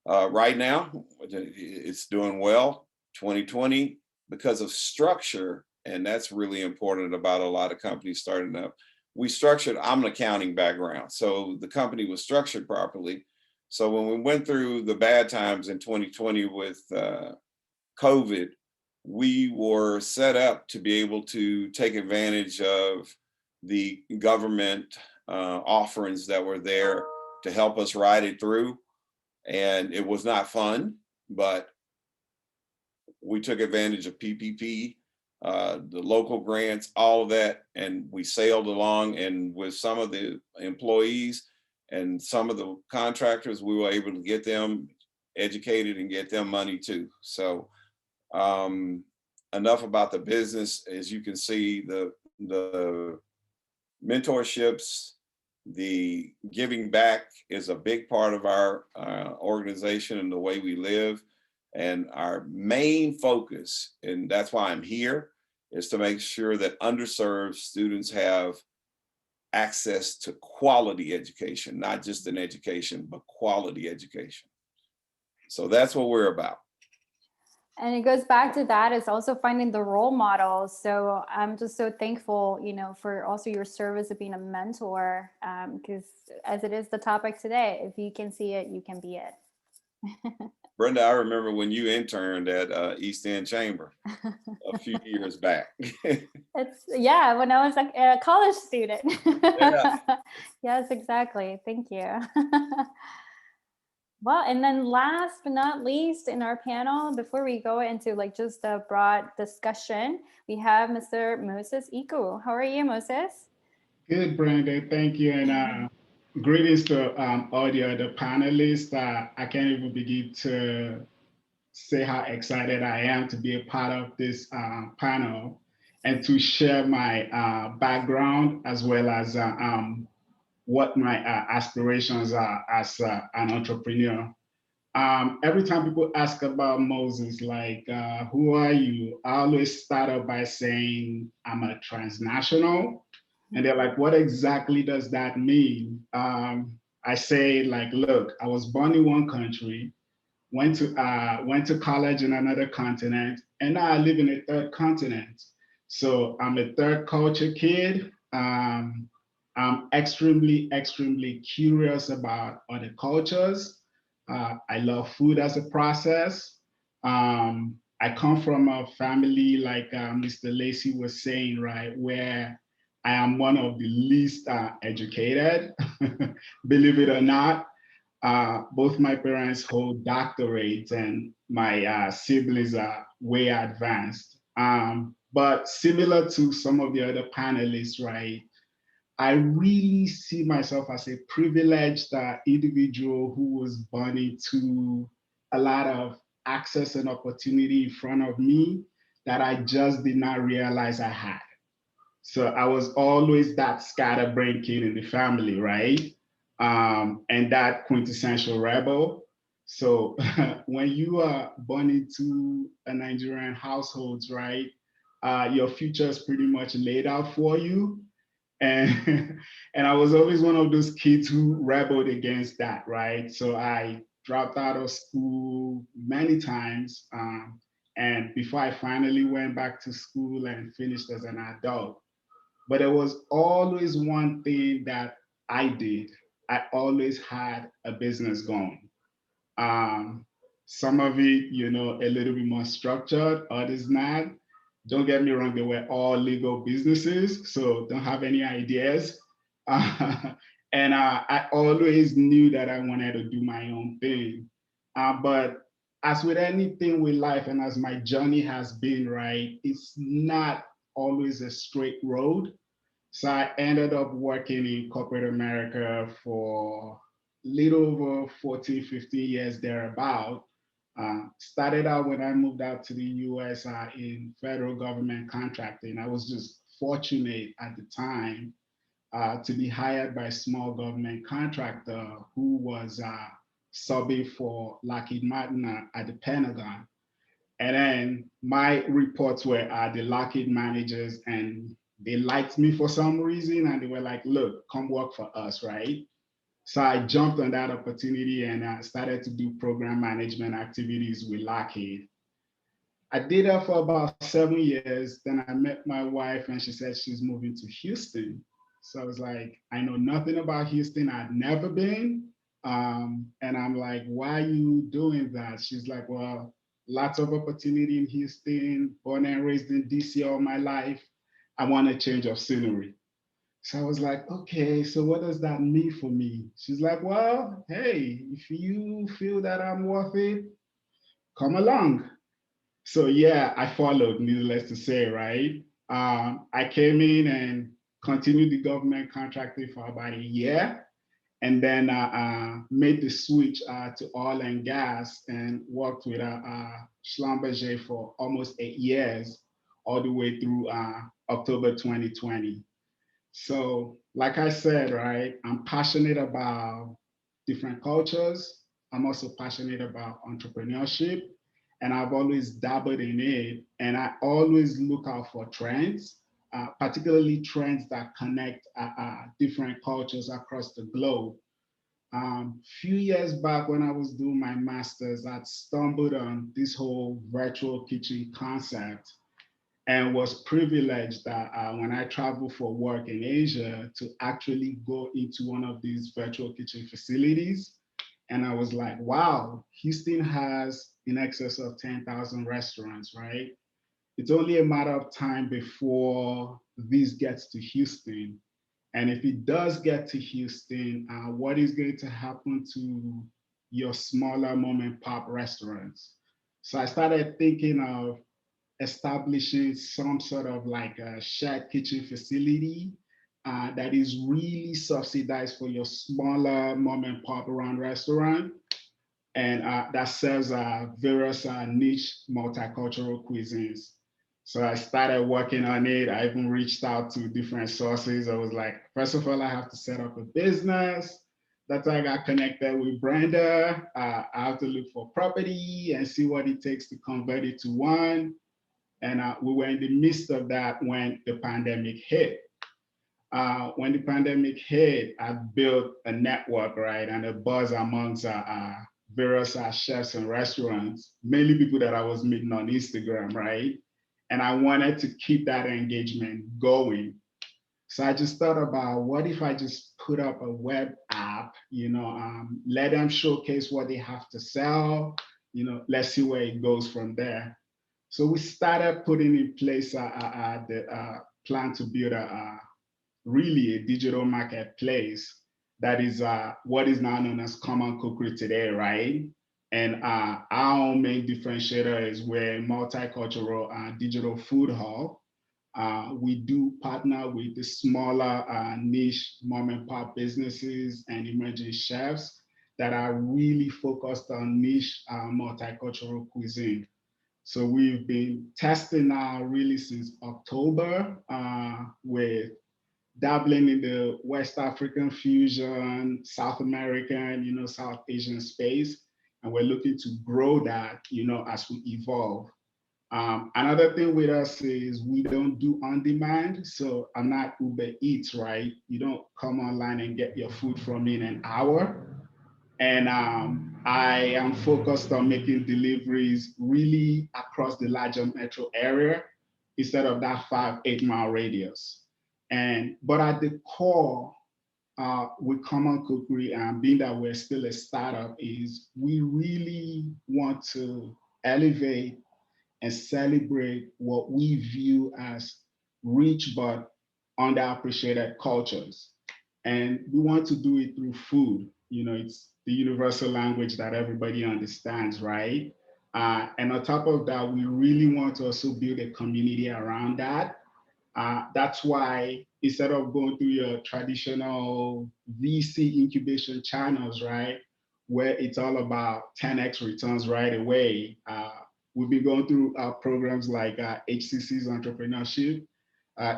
Right now, it's doing well. 2020, because of structure, and that's really important about a lot of companies starting up. We structured, I'm an accounting background, so the company was structured properly. So when we went through the bad times in 2020 with COVID, we were set up to be able to take advantage of the government offerings that were there to help us ride it through. And it was not fun, but we took advantage of PPP, the local grants, all of that, and we sailed along. And with some of the employees and some of the contractors, we were able to get them educated and get them money too. So enough about the business. As you can see, the mentorships, the giving back is a big part of our organization and the way we live. And our main focus, and that's why I'm here, is to make sure that underserved students have access to quality education, not just an education, but quality education. So that's what we're about. And it goes back to that, is also finding the role models. So I'm just so thankful, for also your service of being a mentor, because as it is the topic today, if you can see it, you can be it. Brenda, I remember when you interned at East End Chamber a few years back. When I was a college student. Yeah. Yes, exactly. Thank you. Well, and then last but not least in our panel, before we go into just a broad discussion, we have Mr. Moses Iku. How are you, Moses? Good, Brenda. Thank you. And greetings to all the other panelists. I can't even begin to say how excited I am to be a part of this panel and to share my background as well as what my aspirations are as an entrepreneur. Every time people ask about Moses, who are you? I always start out by saying I'm a transnational. And they're like, what exactly does that mean? I say, look, I was born in one country, went to college in another continent, and now I live in a third continent. So I'm a third culture kid. I'm extremely, extremely curious about other cultures. I love food as a process. I come from a family, like Mr. Lacey was saying, right, where I am one of the least educated, believe it or not. Both my parents hold doctorates and my siblings are way advanced. But similar to some of the other panelists, right, I really see myself as a privileged individual who was born into a lot of access and opportunity in front of me that I just did not realize I had. So I was always that scatterbrain kid in the family, right? And that quintessential rebel. So when you are born into a Nigerian household, right, your future is pretty much laid out for you. And and I was always one of those kids who rebelled against that, right? So I dropped out of school many times. And before I finally went back to school and finished as an adult. But there was always one thing that I did. I always had a business going. Um, some of it, a little bit more structured, others not. Don't get me wrong, they were all legal businesses, so don't have any ideas. And I always knew that I wanted to do my own thing. But as with anything with life, and as my journey has been, right, it's not always a straight road. So I ended up working in corporate America for a little over 14, 15 years thereabout. Started out when I moved out to the US in federal government contracting. I was just fortunate at the time to be hired by a small government contractor who was subbing for Lockheed Martin at the Pentagon. And then my reports were the Lockheed managers, and they liked me for some reason. And they were like, look, come work for us, right? So I jumped on that opportunity and I started to do program management activities with Lockheed. I did that for about 7 years. Then I met my wife and she said she's moving to Houston. So I was like, I know nothing about Houston. I'd never been. And I'm like, why are you doing that? She's like, well, lots of opportunity in Houston, born and raised in DC all my life. I want a change of scenery. So I was like, okay, so what does that mean for me? She's like, well, hey, if you feel that I'm worth it, come along. So yeah, I followed, needless to say, right? I came in and continued the government contracting for about a year, and then made the switch to oil and gas and worked with Schlumberger for almost 8 years, all the way through October 2020. So, like I said, right, I'm passionate about different cultures. I'm also passionate about entrepreneurship, and I've always dabbled in it. And I always look out for trends, particularly trends that connect different cultures across the globe. Few years back when I was doing my master's, I stumbled on this whole virtual kitchen concept and was privileged that when I traveled for work in Asia to actually go into one of these virtual kitchen facilities. And I was like, wow, Houston has in excess of 10,000 restaurants, right? It's only a matter of time before this gets to Houston. And if it does get to Houston, what is going to happen to your smaller mom and pop restaurants? So I started thinking of establishing some sort of like a shared kitchen facility that is really subsidized for your smaller mom and pop around restaurant, and that serves various niche multicultural cuisines. So I started working on it. I even reached out to different sources. I was like, first of all, I have to set up a business. That's how I got connected with Brenda. I have to look for property and see what it takes to convert it to one. And we were in the midst of that when the pandemic hit. When the pandemic hit, I built a network, right, and a buzz amongst various chefs and restaurants, mainly people that I was meeting on Instagram, right? And I wanted to keep that engagement going. So I just thought about what if I just put up a web app, let them showcase what they have to sell, let's see where it goes from there. So we started putting in place the plan to build really a digital marketplace that is what is now known as Common Cookery today, right? And our main differentiator is we're a multicultural digital food hall. We do partner with the smaller niche mom and pop businesses and emerging chefs that are really focused on niche multicultural cuisine. So we've been testing now really since October with dabbling in the West African fusion, South American, South Asian space. And we're looking to grow that, as we evolve. Another thing with us is we don't do on demand. So I'm not Uber Eats, right? You don't come online and get your food from me in an hour. And I am focused on making deliveries really across the larger metro area instead of that 5-8 mile radius. But at the core, with Common Cookery, and being that we're still a startup, is we really want to elevate and celebrate what we view as rich but underappreciated cultures. And we want to do it through food. It's the universal language that everybody understands, right? And on top of that, we really want to also build a community around that. That's why instead of going through your traditional VC incubation channels, right, where it's all about 10x returns right away, we've been going through programs like HCC's entrepreneurship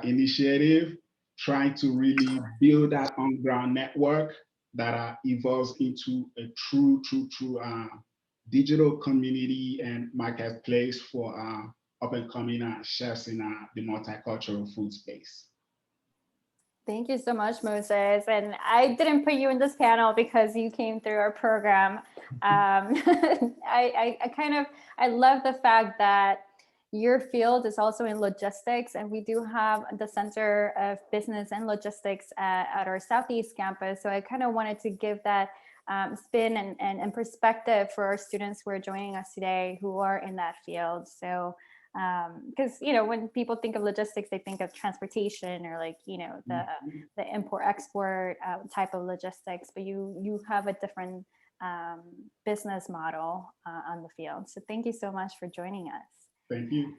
initiative, trying to really build that on-ground network that evolves into a true digital community and marketplace for up and coming chefs in the multicultural food space. Thank you so much, Moses. And I didn't put you in this panel because you came through our program. I love the fact that your field is also in logistics, and we do have the Center of Business and Logistics at our Southeast campus. So I kind of wanted to give that spin and perspective for our students who are joining us today who are in that field. So because when people think of logistics, they think of transportation or like the import export type of logistics, but you have a different business model on the field. So thank you so much for joining us. Thank you.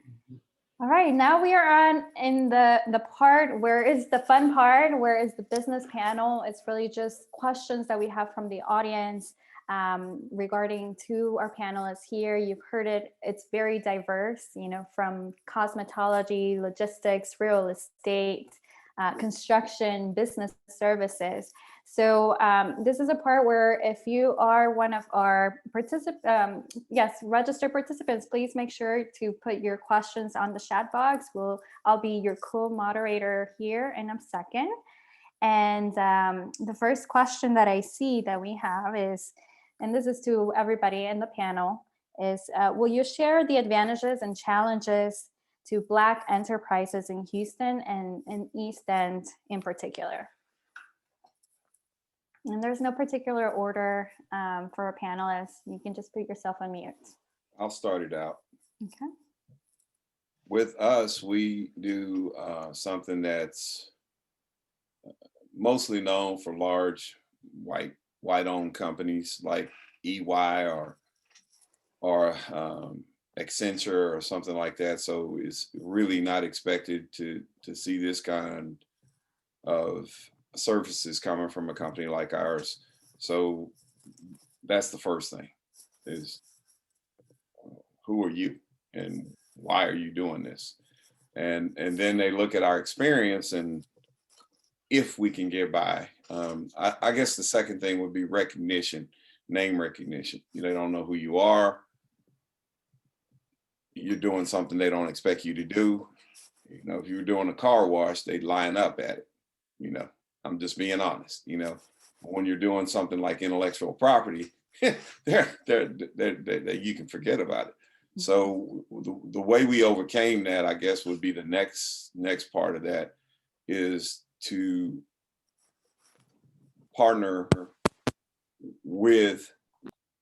All right, now we are in the part where is the fun part, where is the business panel. It's really just questions that we have from the audience regarding to our panelists here. You've heard it, it's very diverse, from cosmetology, logistics, real estate, construction, business services. So this is a part where if you are one of our registered participants, please make sure to put your questions on the chat box. I'll be your co-moderator here in a second. And the first question that I see that we have is, and this is to everybody in the panel, is will you share the advantages and challenges to Black enterprises in Houston and in East End in particular? And there's no particular order for our panelists. You can just put yourself on mute. I'll start it out. Okay. With us, we do something that's mostly known for large white-owned companies like EY or Accenture or something like that. So it's really not expected to see this kind of services coming from a company like ours. So that's the first thing, is who are you and why are you doing this? And then they look at our experience and if we can get by. I guess the second thing would be recognition, name recognition. They don't know who you are. You're doing something they don't expect you to do. If you were doing a car wash, they'd line up at it. I'm just being honest. When you're doing something like intellectual property, you can forget about it. So the way we overcame that, I guess, would be the next part of that is to partner with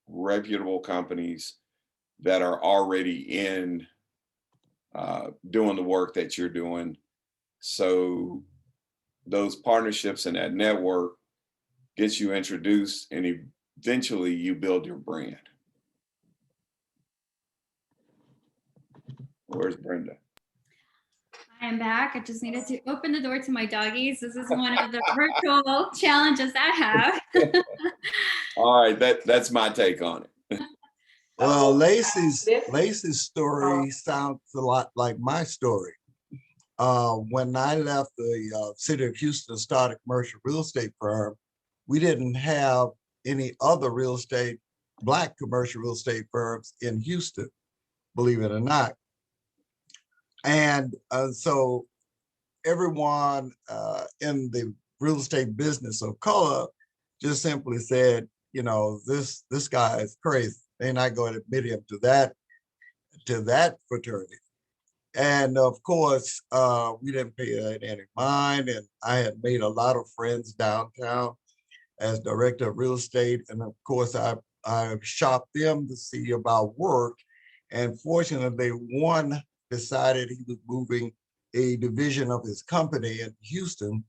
reputable companies that are already in doing the work that you're doing. So those partnerships and that network gets you introduced, and eventually you build your brand. Where's Brenda? I am back. I just needed to open the door to my doggies. This is one of the virtual challenges I have. All right, that's my take on it. Well, Lacey's story sounds a lot like my story. When I left the city of Houston to start a commercial real estate firm, we didn't have any other Black commercial real estate firms in Houston, believe it or not. And so everyone in the real estate business of color just simply said, this guy is crazy. They're not going to admit him to that fraternity. And of course, we didn't pay that any mind. And I had made a lot of friends downtown as director of real estate. And of course, I shopped them to see about work. And fortunately, one decided he was moving a division of his company in Houston.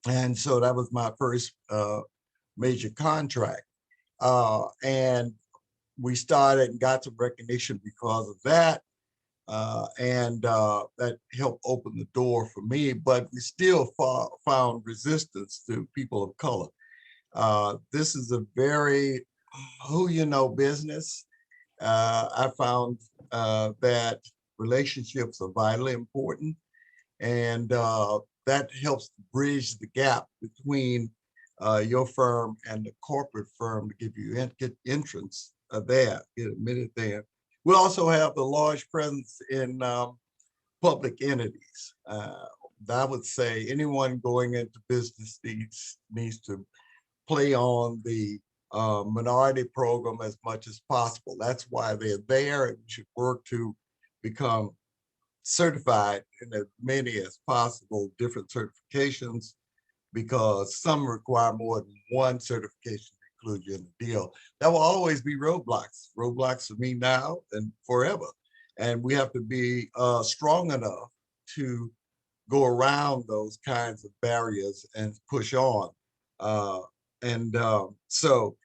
And so that was my first major contract. And we started and got some recognition because of that. And that helped open the door for me, but we still found resistance to people of color. This is a very business. I found that relationships are vitally important, and that helps bridge the gap between your firm and the corporate firm to give you get entrance there, get admitted there. We also have the large presence in public entities. I would say anyone going into business needs to play on the minority program as much as possible. That's why they're there, and we should work to become certified in as many as possible different certifications, because some require more than one certification to include you in the deal. There will always be roadblocks for me now and forever. And we have to be strong enough to go around those kinds of barriers and push on. So,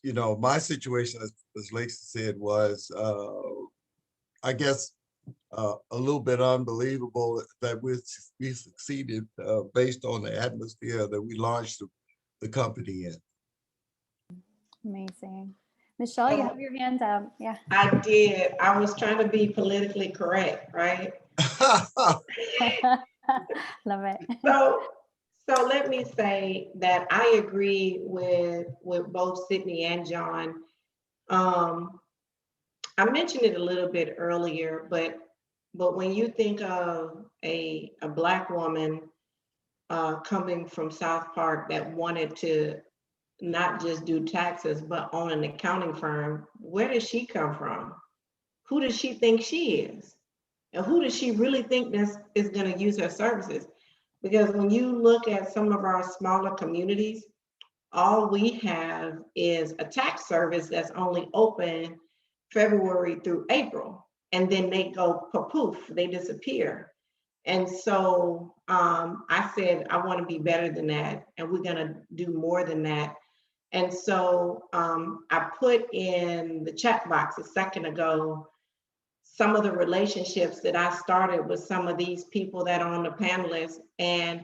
you know, my situation, as Lacey said, was, I guess, a little bit unbelievable that we succeeded based on the atmosphere that we launched the company in. Amazing. Michelle, you have your hand up. Yeah. I did. I was trying to be politically correct, right? Love it. So let me say that I agree with both Sydney and John. I mentioned it a little bit earlier, but when you think of a Black woman coming from South Park that wanted to not just do taxes, but own an accounting firm, where does she come from? Who does she think she is? And who does she really think is going to use her services? Because when you look at some of our smaller communities, all we have is a tax service that's only open February through April. And then they go poof, they disappear. And so I said, I want to be better than that. And we're going to do more than that. And so I put in the chat box a second ago some of the relationships that I started with some of these people that are on the panelists. And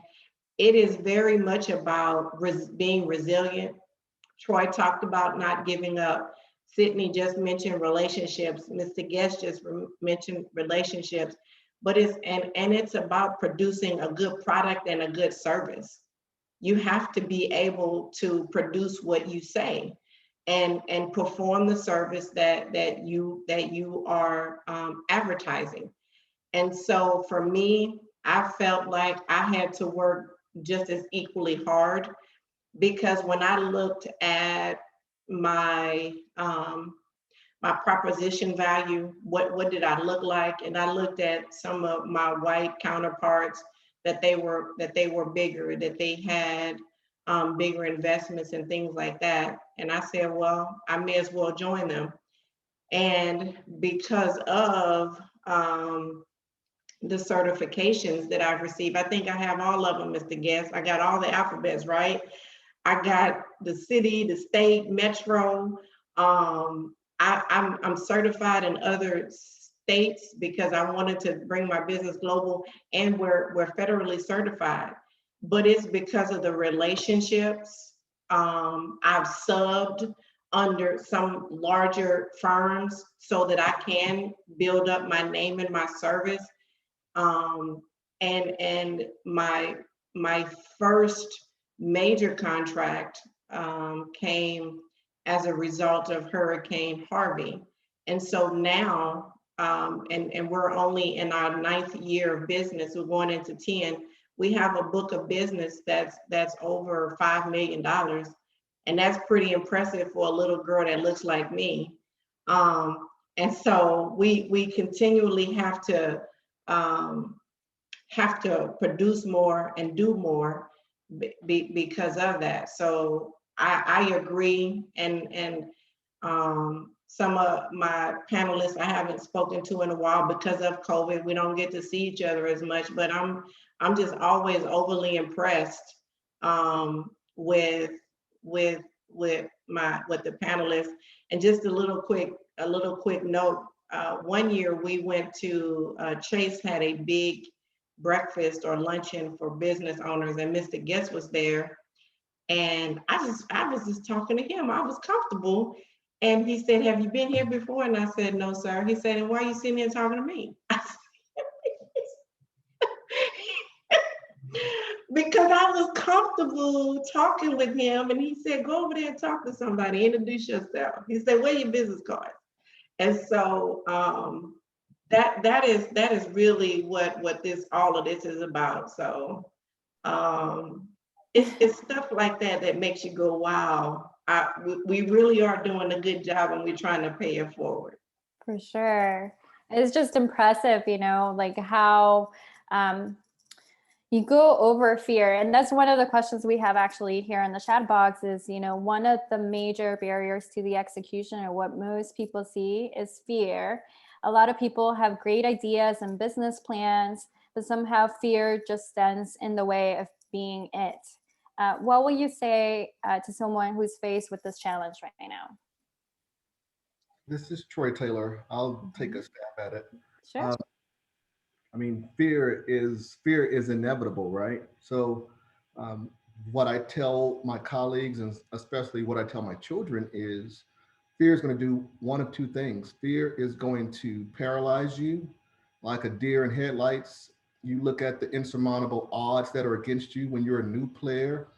it is very much about being resilient. Troy talked about not giving up. Sydney just mentioned relationships. Mr. Guest just mentioned relationships. But it's about producing a good product and a good service. You have to be able to produce what you say and perform the service that you are advertising. And so for me, I felt like I had to work just as equally hard, because when I looked at my my proposition value, what did I look like? And I looked at some of my white counterparts that they were bigger, that they had bigger investments and things like that. And I said, well, I may as well join them. And because of the certifications that I've received, I think I have all of them, Mr. Guest. I got all the alphabets, right? I got the city, the state, metro. I'm certified in other states because I wanted to bring my business global, and we're federally certified. But it's because of the relationships. I've subbed under some larger firms so that I can build up my name and my service. And my first major contract came as a result of Hurricane Harvey. And so now, and we're only in our 9th year of business, we're going into 10, we have a book of business that's over $5 million. And that's pretty impressive for a little girl that looks like me. And so we continually have to produce more and do more because of that. So I agree, and some of my panelists I haven't spoken to in a while because of COVID. We don't get to see each other as much, but I'm just always overly impressed with the panelists. And just a little quick note. One year we went to Chase had a big breakfast or luncheon for business owners, and Mr. Guest was there. And I was just talking to him. I was comfortable. And he said, have you been here before? And I said, no, sir. He said, and why are you sitting here talking to me? Because I was comfortable talking with him. And he said, go over there and talk to somebody, introduce yourself. He said, where are your business cards? And so that is really what all of this is about. So it's stuff like that that makes you go, wow, we really are doing a good job, and we're trying to pay it forward. For sure. It's just impressive, you know, like how you go over fear. And that's one of the questions we have actually here in the chat box is, you know, one of the major barriers to the execution, or what most people see, is fear. A lot of people have great ideas and business plans, but somehow fear just stands in the way of being it. What will you say to someone who's faced with this challenge right now? This is Troy Taylor. I'll take a stab at it. Sure. I mean, fear is inevitable, right? So what I tell my colleagues, and especially what I tell my children, is fear is going to do one of two things. Fear is going to paralyze you like a deer in headlights. You look at the insurmountable odds that are against you when you're a new player,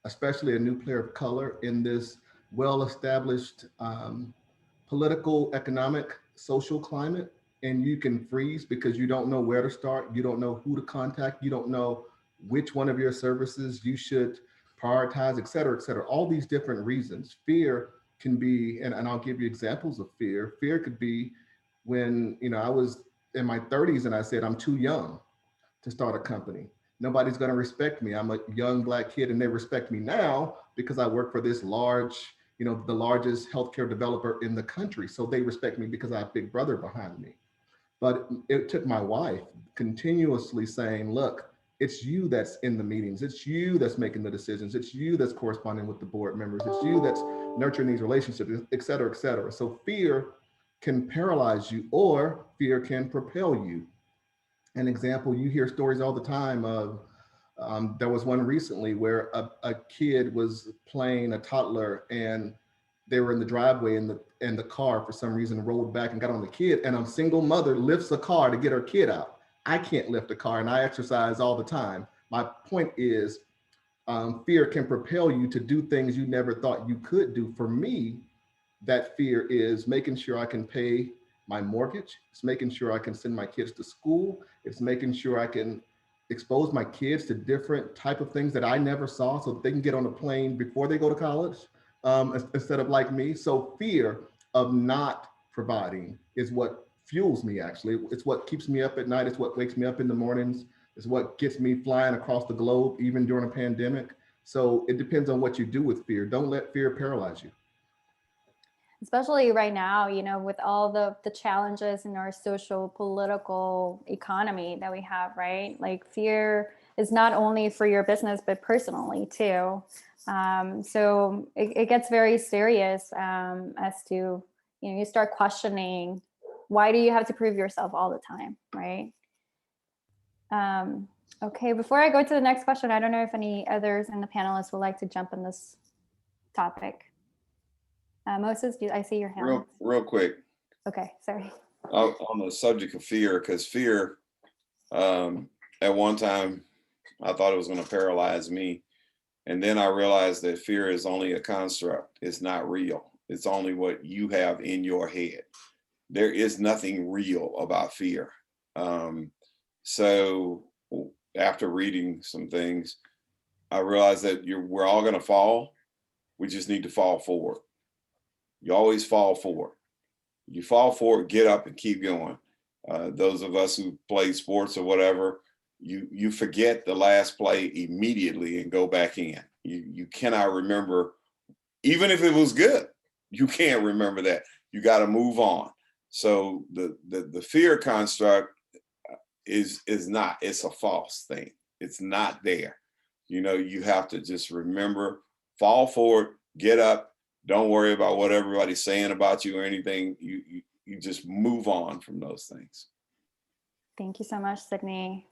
especially a new player of color in this well-established political, economic, social climate, and you can freeze because you don't know where to start, you don't know who to contact, you don't know which one of your services you should prioritize, et cetera, et cetera. All these different reasons. Fear can be, and I'll give you examples of fear. Fear could be when, you know, I was in my 30s and I said, I'm too young to start a company. Nobody's going to respect me. I'm a young Black kid, and they respect me now because I work for this large, you know, the largest healthcare developer in the country. So they respect me because I have Big Brother behind me. But it took my wife continuously saying, look, it's you that's in the meetings. It's you that's making the decisions. It's you that's corresponding with the board members. It's you that's nurturing these relationships, et cetera, et cetera. So fear can paralyze you, or fear can propel you. An example, you hear stories all the time of, there was one recently where a kid was playing a toddler, and they were in the driveway, and the car for some reason rolled back and got on the kid, and a single mother lifts a car to get her kid out. I can't lift a car, and I exercise all the time. My point is, fear can propel you to do things you never thought you could do. For me, that fear is making sure I can pay my mortgage. It's making sure I can send my kids to school. It's making sure I can expose my kids to different type of things that I never saw, so that they can get on a plane before they go to college, instead of like me. So fear of not providing is what fuels me, actually. It's what keeps me up at night. It's what wakes me up in the mornings. It's what gets me flying across the globe, even during a pandemic. So it depends on what you do with fear. Don't let fear paralyze you. Especially right now, you know, with all the challenges in our social, political economy that we have, right? Like fear is not only for your business, but personally too. So it gets very serious as to, you know, you start questioning, why do you have to prove yourself all the time, right? Okay, before I go to the next question, I don't know if any others in the panelists would like to jump on this topic. Moses, I see your hand. Real quick. Okay, sorry. On the subject of fear, because fear, at one time, I thought it was going to paralyze me. And then I realized that fear is only a construct. It's not real. It's only what you have in your head. There is nothing real about fear. So after reading some things, I realized that we're all going to fall. We just need to fall forward. You always fall forward. You fall forward, get up and keep going. Those of us who play sports or whatever, you forget the last play immediately and go back in. You cannot remember, even if it was good, you can't remember that. You got to move on. So the fear construct is not, it's a false thing. It's not there. You know, you have to just remember, fall forward, get up. Don't worry about what everybody's saying about you or anything. You just move on from those things. Thank you so much, Sydney.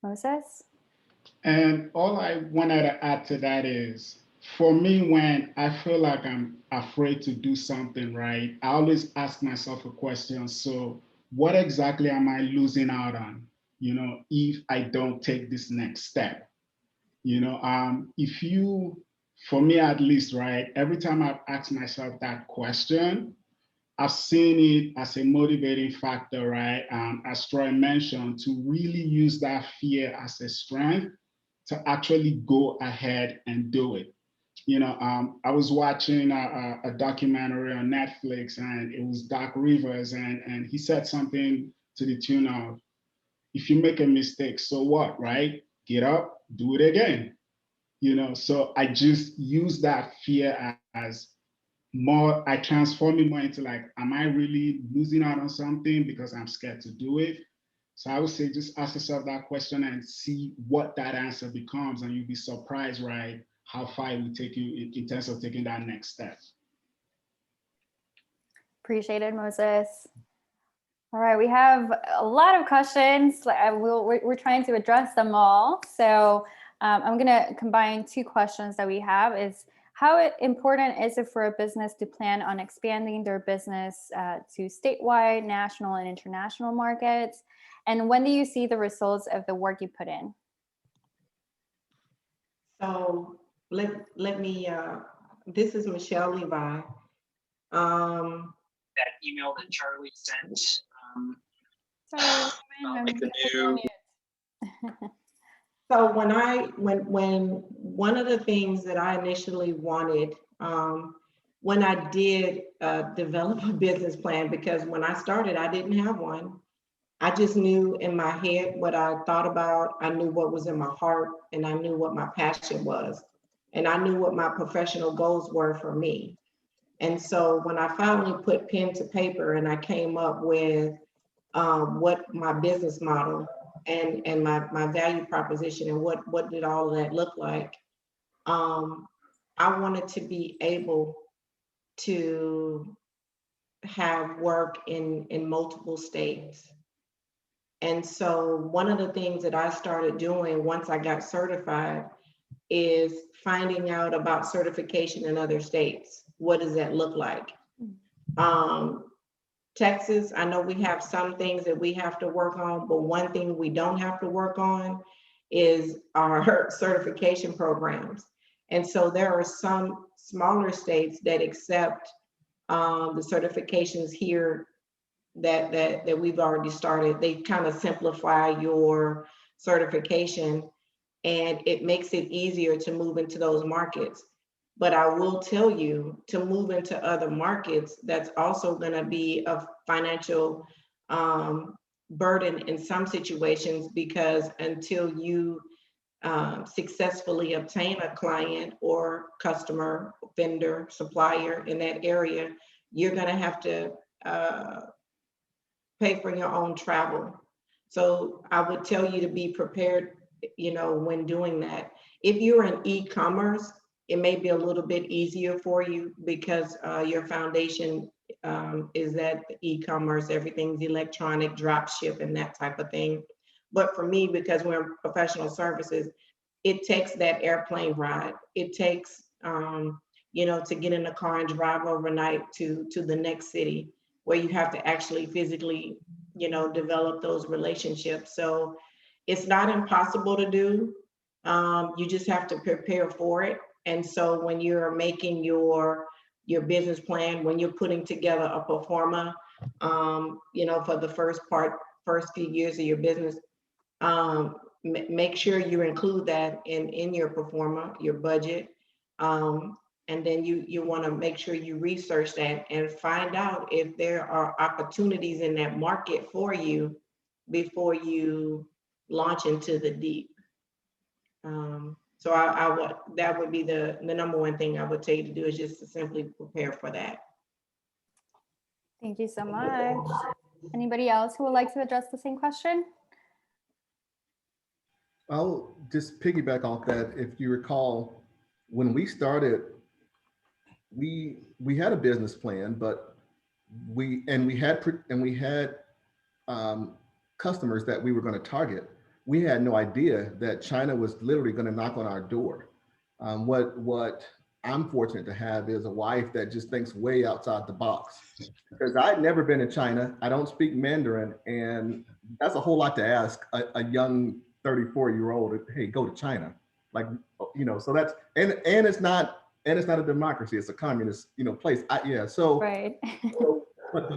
Moses? And all I wanted to add to that is, for me, when I feel like I'm afraid to do something right, I always ask myself a question. So what exactly am I losing out on, you know, if I don't take this next step? You know, for me at least, right, every time I've asked myself that question, I've seen it as a motivating factor, right? As Troy mentioned, to really use that fear as a strength to actually go ahead and do it. I was watching a documentary on Netflix, and it was Doc Rivers, and he said something to the tune of, if you make a mistake, so what, right? Get up, do it again. So I just use that fear as more, I transform it more into like, am I really losing out on something because I'm scared to do it? So I would say just ask yourself that question and see what that answer becomes, and you'll be surprised, right, how far it will take you in terms of taking that next step. Appreciate it, Moses. All right, we have a lot of questions. We're trying to address them all. So I'm going to combine two questions that we have. Is how important is it for a business to plan on expanding their business to statewide, national, and international markets? And when do you see the results of the work you put in? So let me, this is Michelle Levi. That email that Charlie sent. Sorry, like the new. So when one of the things that I initially wanted, when I did develop a business plan, because when I started, I didn't have one. I just knew in my head what I thought about. I knew what was in my heart, and I knew what my passion was. And I knew what my professional goals were for me. And so when I finally put pen to paper and I came up with what my business model and my value proposition and what did all of that look like, I wanted to be able to have work in multiple states. And so one of the things that I started doing once I got certified is finding out about certification in other states. What does that look like? Texas, I know we have some things that we have to work on, but one thing we don't have to work on is our certification programs. And so there are some smaller states that accept the certifications here that we've already started. They kind of simplify your certification, and it makes it easier to move into those markets. But I will tell you, to move into other markets, that's also going to be a financial burden in some situations, because until you successfully obtain a client or customer, vendor, supplier in that area, you're going to have to pay for your own travel. So I would tell you to be prepared, when doing that. If you're in e-commerce, it may be a little bit easier for you because your foundation is that e-commerce, everything's electronic, drop ship, and that type of thing. But for me, because we're in professional services, it takes that airplane ride. It takes, to get in a car and drive overnight to the next city, where you have to actually physically, develop those relationships. So it's not impossible to do. You just have to prepare for it. And so when you're making your business plan, when you're putting together a pro forma, for the first few years of your business, make sure you include that in your pro forma, your budget. And then you want to make sure you research that and find out if there are opportunities in that market for you before you launch into the deep. So that would be the number one thing I would tell you to do, is just to simply prepare for that. Thank you so much. Anybody else who would like to address the same question? I'll just piggyback off that. If you recall, when we started, we had a business plan, but we had customers that we were going to target. We had no idea that China was literally going to knock on our door. What I'm fortunate to have is a wife that just thinks way outside the box. Because I'd never been to China, I don't speak Mandarin, and that's a whole lot to ask a young 34-year-old. Hey, go to China, so that's and it's not a democracy; it's a communist, place. So right. So But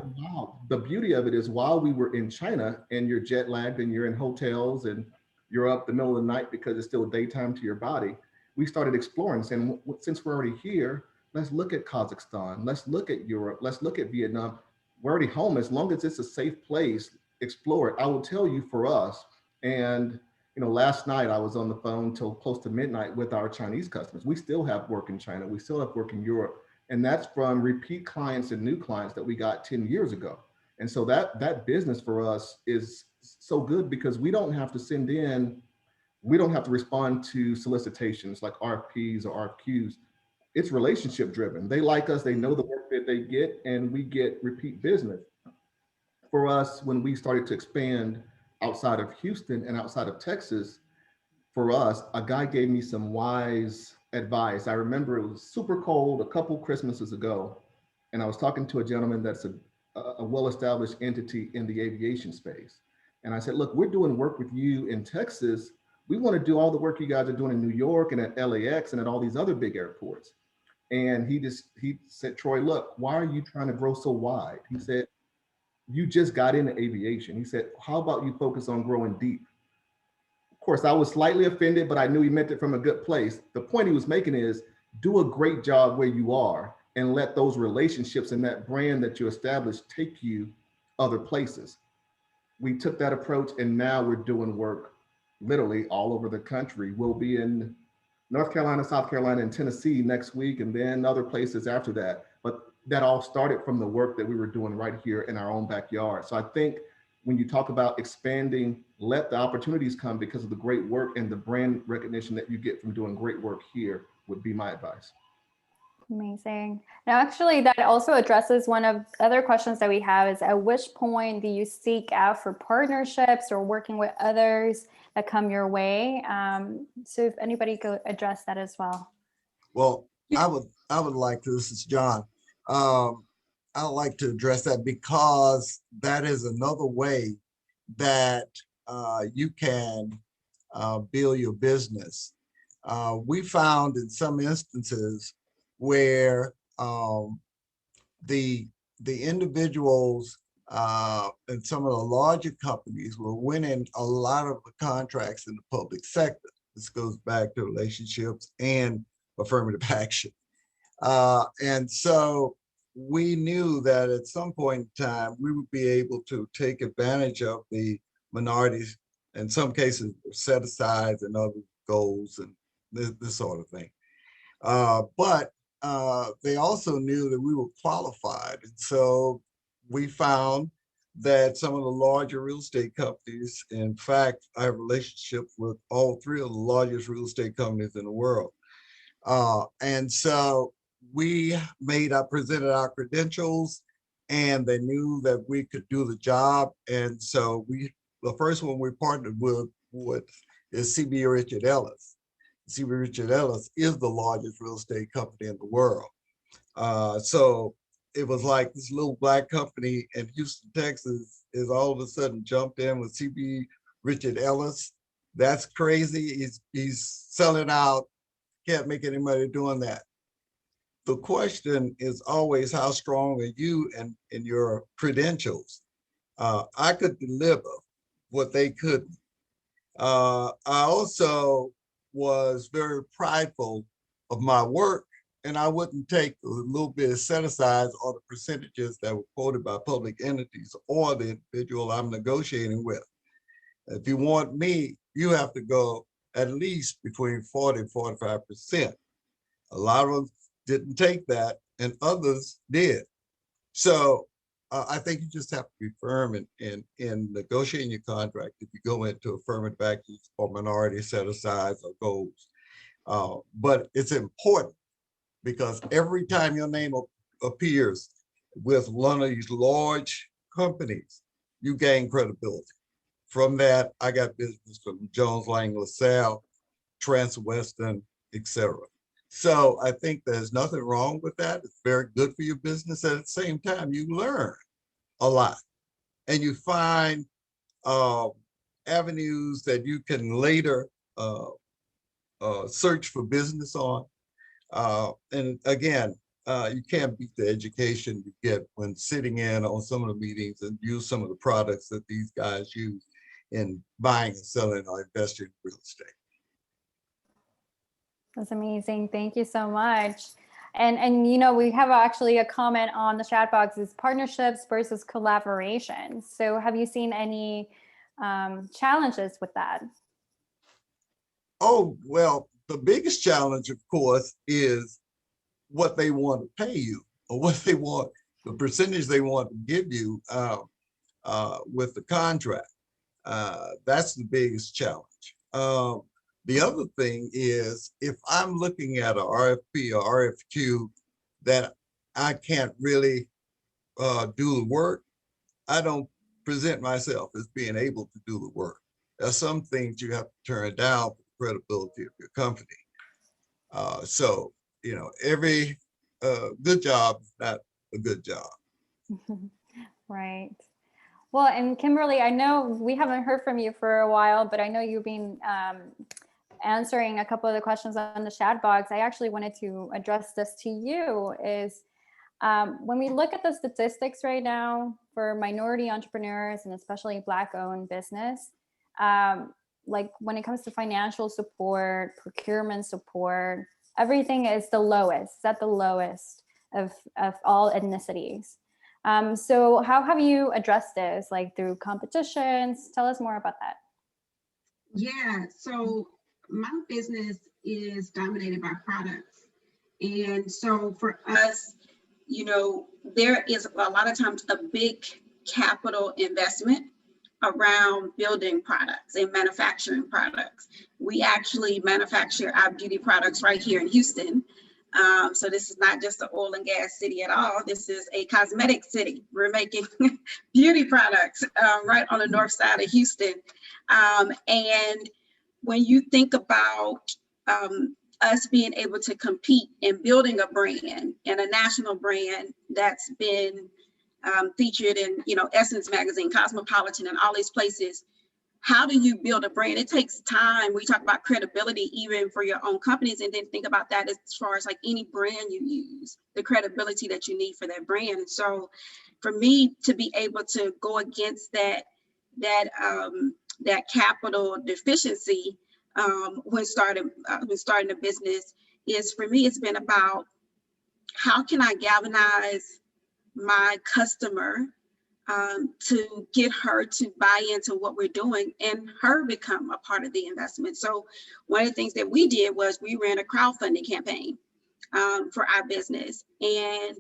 the beauty of it is while we were in China and you're jet lagged and you're in hotels and you're up the middle of the night because it's still daytime to your body, we started exploring, saying, since we're already here, let's look at Kazakhstan, let's look at Europe, let's look at Vietnam. We're already home. As long as it's a safe place, explore it. I will tell you for us, and last night I was on the phone till close to midnight with our Chinese customers. We still have work in China. We still have work in Europe. And that's from repeat clients and new clients that we got 10 years ago. And so that business for us is so good because we don't have to respond to solicitations like RFPs or RFQs. It's relationship driven. They like us, they know the work that they get, and we get repeat business. For us, when we started to expand outside of Houston and outside of Texas, for us, a guy gave me some wise advice. I remember it was super cold a couple Christmases ago, and I was talking to a gentleman that's a well-established entity in the aviation space. And I said, look, we're doing work with you in Texas. We want to do all the work you guys are doing in New York and at LAX and at all these other big airports. And he said, Troy, look, why are you trying to grow so wide? He said, you just got into aviation. He said, how about you focus on growing deep? Of course, I was slightly offended, but I knew he meant it from a good place. The point he was making is do a great job where you are and let those relationships and that brand that you establish take you other places. We took that approach and now we're doing work literally all over the country. We'll be in North Carolina, South Carolina, and Tennessee next week, and then other places after that. But that all started from the work that we were doing right here in our own backyard. So I think when you talk about expanding, let the opportunities come because of the great work and the brand recognition that you get from doing great work here would be my advice. Amazing. Now, actually, that also addresses one of the other questions that we have is at which point do you seek out for partnerships or working with others that come your way? So if anybody could address that as well. Well, I would like to, this is John. I would like to address that because that is another way that you can build your business. We found in some instances where the individuals and some of the larger companies were winning a lot of the contracts in the public sector. This goes back to relationships and affirmative action. And so we knew that at some point in time, we would be able to take advantage of the minorities, in some cases, set asides and other goals and this sort of thing. But they also knew that we were qualified. And so we found that some of the larger real estate companies, in fact, I have relationships with all three of the largest real estate companies in the world. And so we presented our credentials and they knew that we could do the job. And so the first one we partnered with is CB Richard Ellis. CB Richard Ellis is the largest real estate company in the world. So it was like this little black company in Houston, Texas is all of a sudden jumped in with CB Richard Ellis. That's crazy. He's selling out, can't make any money doing that. The question is always how strong are you in your credentials? I could deliver what they couldn't. I also was very prideful of my work, and I wouldn't take a little bit of set asides or the percentages that were quoted by public entities or the individual I'm negotiating with. If you want me, you have to go at least between 40 and 45%. A lot of them didn't take that and others did. So I think you just have to be firm in negotiating your contract if you go into affirmative action or minority set asides or goals. But it's important because every time your name appears with one of these large companies, you gain credibility. From that, I got business from Jones Lang LaSalle, Transwestern, etc. So I think there's nothing wrong with that. It's very good for your business. At the same time, you learn a lot and you find avenues that you can later search for business on. And again, you can't beat the education you get when sitting in on some of the meetings and use some of the products that these guys use in buying and selling or investing in real estate. That's amazing. Thank you so much. And you know, we have actually a comment on the chat box is partnerships versus collaboration. So have you seen any challenges with that? Oh, well, the biggest challenge, of course, is what they want to pay you or what they want, the percentage they want to give you with the contract. That's the biggest challenge. The other thing is if I'm looking at an RFP or RFQ that I can't really do the work, I don't present myself as being able to do the work. There's some things you have to turn down for the credibility of your company. So, you know, every good job is not a good job. Right. Well, and Kimberly, I know we haven't heard from you for a while, but I know you've been answering a couple of the questions on the chat box. I actually wanted to address this to you is when we look at the statistics right now for minority entrepreneurs and especially Black-owned business, like when it comes to financial support, procurement support, everything is the lowest, it's at the lowest of all ethnicities. So how have you addressed this, like through competitions? Tell us more about that. Yeah, so my business is dominated by products. And so for us, you know, there is a lot of times a big capital investment around building products and manufacturing products. We actually manufacture our beauty products right here in Houston. So this is not just an oil and gas city at all. This is a cosmetic city. We're making beauty products right on the north side of Houston. And when you think about us being able to compete in building a brand and a national brand that's been featured in, you know, Essence Magazine, Cosmopolitan, and all these places, how do you build a brand? It takes time. We talk about credibility even for your own companies, and then think about that as far as like any brand you use, the credibility that you need for that brand. And so for me to be able to go against that capital deficiency when starting a business is, for me, it's been about how can I galvanize my customer to get her to buy into what we're doing and her become a part of the investment. So one of the things that we did was we ran a crowdfunding campaign for our business. And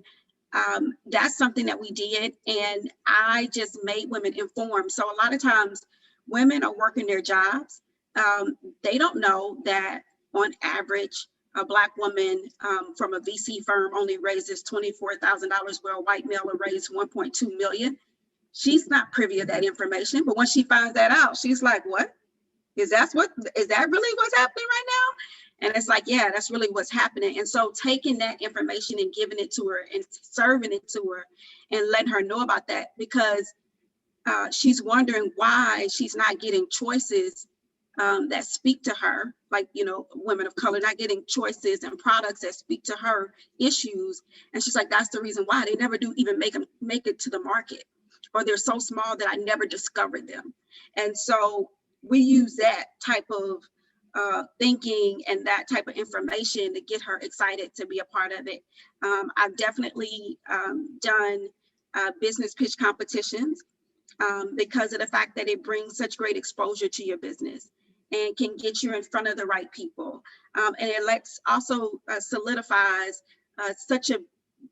that's something that we did. And I just made women informed. So a lot of times women are working their jobs. They don't know that on average, a Black woman from a VC firm only raises $24,000 where a white male will raise 1.2 million. She's not privy to that information, but when she finds that out, she's like, what? Is that really what's happening right now? And it's like, yeah, that's really what's happening. And so taking that information and giving it to her and serving it to her and letting her know about that, because she's wondering why she's not getting choices that speak to her, like, you know, women of color, not getting choices and products that speak to her issues. And she's like, that's the reason why they never do even make it to the market, or they're so small that I never discovered them. And so we use that type of thinking and that type of information to get her excited to be a part of it. I've definitely done business pitch competitions because of the fact that it brings such great exposure to your business and can get you in front of the right people. And it also solidifies such a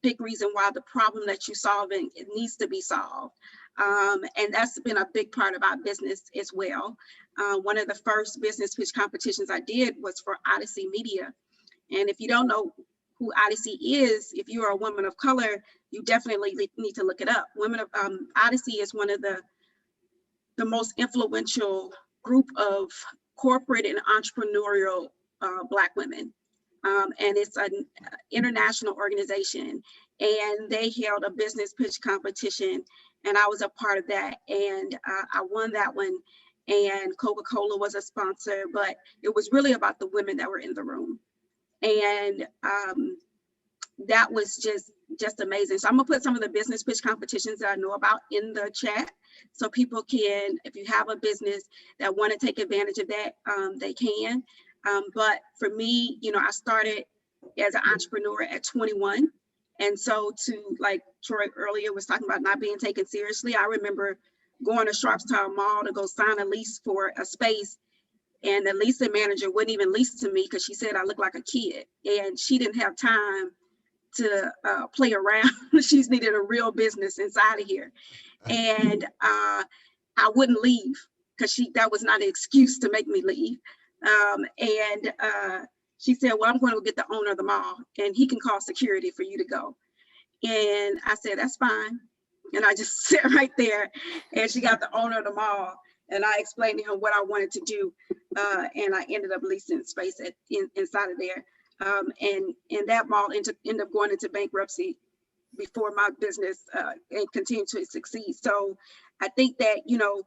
big reason why the problem that you're solving, it needs to be solved. And that's been a big part of our business as well. One of the first business pitch competitions I did was for Odyssey Media. And if you don't know who Odyssey is, if you're a woman of color, you definitely need to look it up. Odyssey is one of the most influential group of corporate and entrepreneurial Black women. And it's an international organization. And they held a business pitch competition, and I was a part of that. And I won that one. And Coca-Cola was a sponsor, but it was really about the women that were in the room. And that was just amazing. So I'm gonna put some of the business pitch competitions that I know about in the chat, so people can, if you have a business that want to take advantage of that, they can. But for me, you know, I started as an entrepreneur at 21. And so to, like Troy earlier was talking about not being taken seriously, I remember going to Sharpstown Mall to go sign a lease for a space, and the leasing manager wouldn't even lease to me because she said I looked like a kid, and she didn't have time to play around. She's needed a real business inside of here. And I wouldn't leave because that was not an excuse to make me leave. She said, well, I'm going to get the owner of the mall and he can call security for you to go. And I said, that's fine. And I just sat right there, and she got the owner of the mall, and I explained to him what I wanted to do. And I ended up leasing space inside of there. And that mall ended up going into bankruptcy before my business and continued to succeed. So I think that, you know,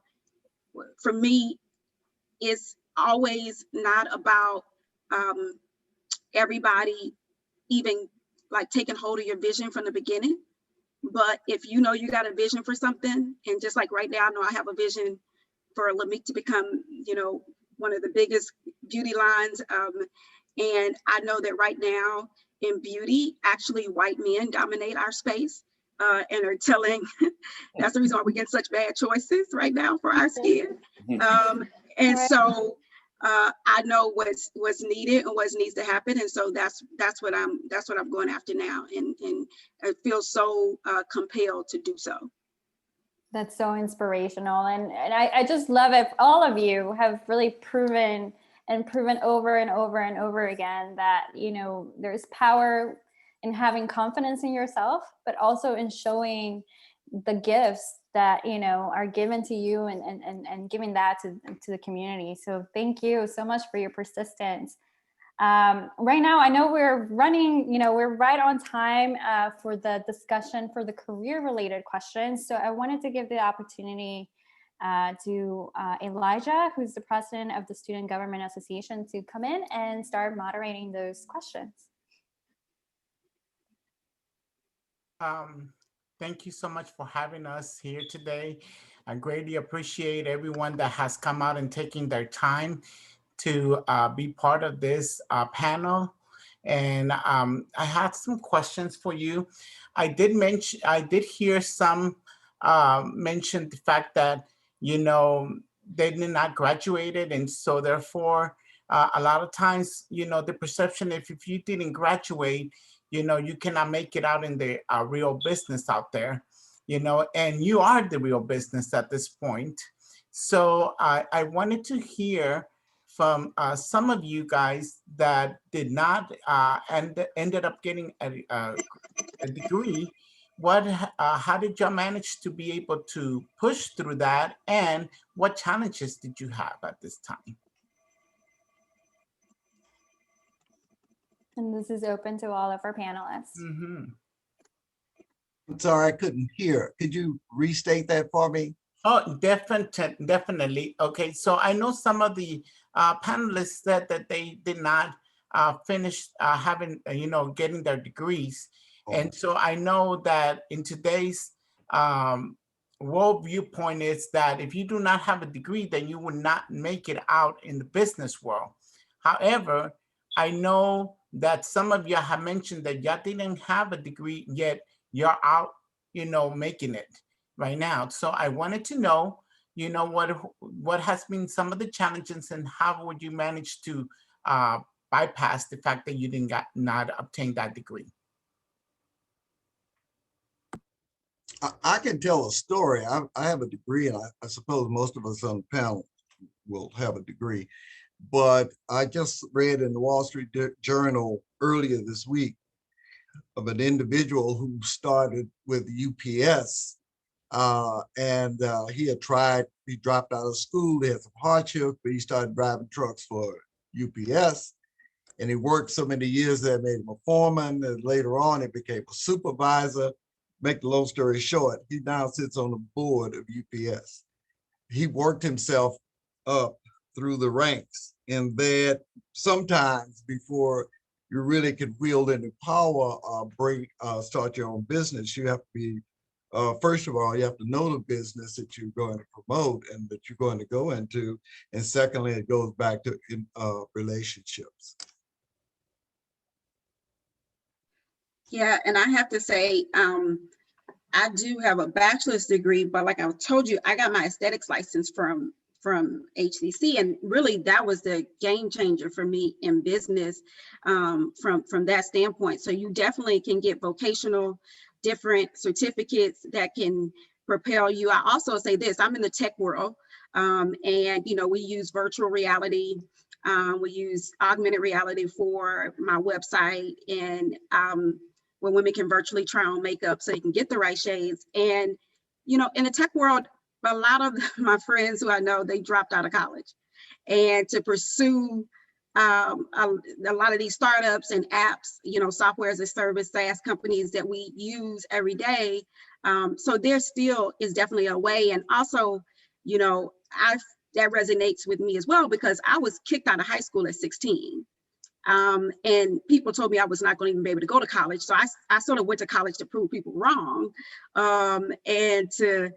for me, it's always not about everybody even like taking hold of your vision from the beginning. But if you know you got a vision for something, and just like right now, I know I have a vision for Lamique to become, you know, one of the biggest beauty lines. And I know that right now in beauty, actually white men dominate our space and are telling, that's the reason why we get such bad choices right now for our skin. So I know what's needed and what needs to happen, and so that's what I'm going after now, and I feel so compelled to do so. That's so inspirational, and I just love it. All of you have really proven over and over and over again that, you know, there's power in having confidence in yourself, but also in showing the gifts that, you know, are given to you and giving that to the community. So thank you so much for your persistence. Right now, I know we're running, you know, we're right on time for the discussion for the career related questions. So I wanted to give the opportunity to Elijah, who's the president of the Student Government Association, to come in and start moderating those questions. Thank you so much for having us here today. I greatly appreciate everyone that has come out and taking their time to be part of this panel. And I had some questions for you. I did hear some mention the fact that, you know, they did not graduated. And so therefore, a lot of times, you know, the perception if you didn't graduate, you know, you cannot make it out in the real business out there, you know, and you are the real business at this point. So I wanted to hear from some of you guys that did not ended up getting a degree. How did you manage to be able to push through that, and what challenges did you have at this time? And this is open to all of our panelists. Mm-hmm. I'm sorry, I couldn't hear. Could you restate that for me? Oh, definitely. Okay, so I know some of the panelists said that they did not finish having, you know, getting their degrees. Oh. And so I know that in today's world viewpoint is that if you do not have a degree, then you will not make it out in the business world. However, I know that some of you have mentioned that y'all didn't have a degree yet you're out, you know, making it right now. So I wanted to know, you know, what has been some of the challenges and how would you manage to bypass the fact that you didn't not obtain that degree? I can tell a story. I have a degree, and I suppose most of us on the panel will have a degree. But I just read in the Wall Street Journal earlier this week of an individual who started with UPS, and he dropped out of school, he had some hardships, but he started driving trucks for UPS, and he worked so many years that made him a foreman, and later on he became a supervisor. Make the long story short, he now sits on the board of UPS. He worked himself up through the ranks, and that sometimes before you really can wield any power, start your own business, you have to be, first of all, you have to know the business that you're going to promote and that you're going to go into. And secondly, it goes back to relationships. Yeah, and I have to say, I do have a bachelor's degree, but like I told you, I got my aesthetics license from HCC, and really that was the game changer for me in business from that standpoint. So you definitely can get vocational, different certificates that can propel you. I also say this: I'm in the tech world, and we use virtual reality. We use augmented reality for my website, and where women can virtually try on makeup so you can get the right shades. And, in the tech world, a lot of my friends who I know, they dropped out of college. And to pursue a lot of these startups and apps, software as a service, SaaS companies that we use every day. So there still is definitely a way. And also, that resonates with me as well, because I was kicked out of high school at 16. And people told me I was not going to even be able to go to college. So I sort of went to college to prove people wrong, and to,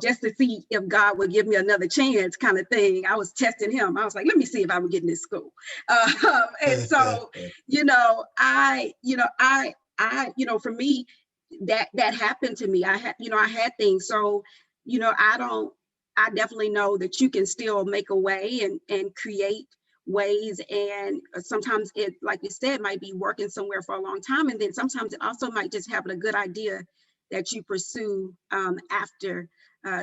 just to see if God would give me another chance kind of thing. I was testing him. I was like, let me see if I would get in this school. And so, for me, that happened to me. I had things. So, I definitely know that you can still make a way and create ways. And sometimes it, like you said, might be working somewhere for a long time. And then sometimes it also might just have a good idea that you pursue after.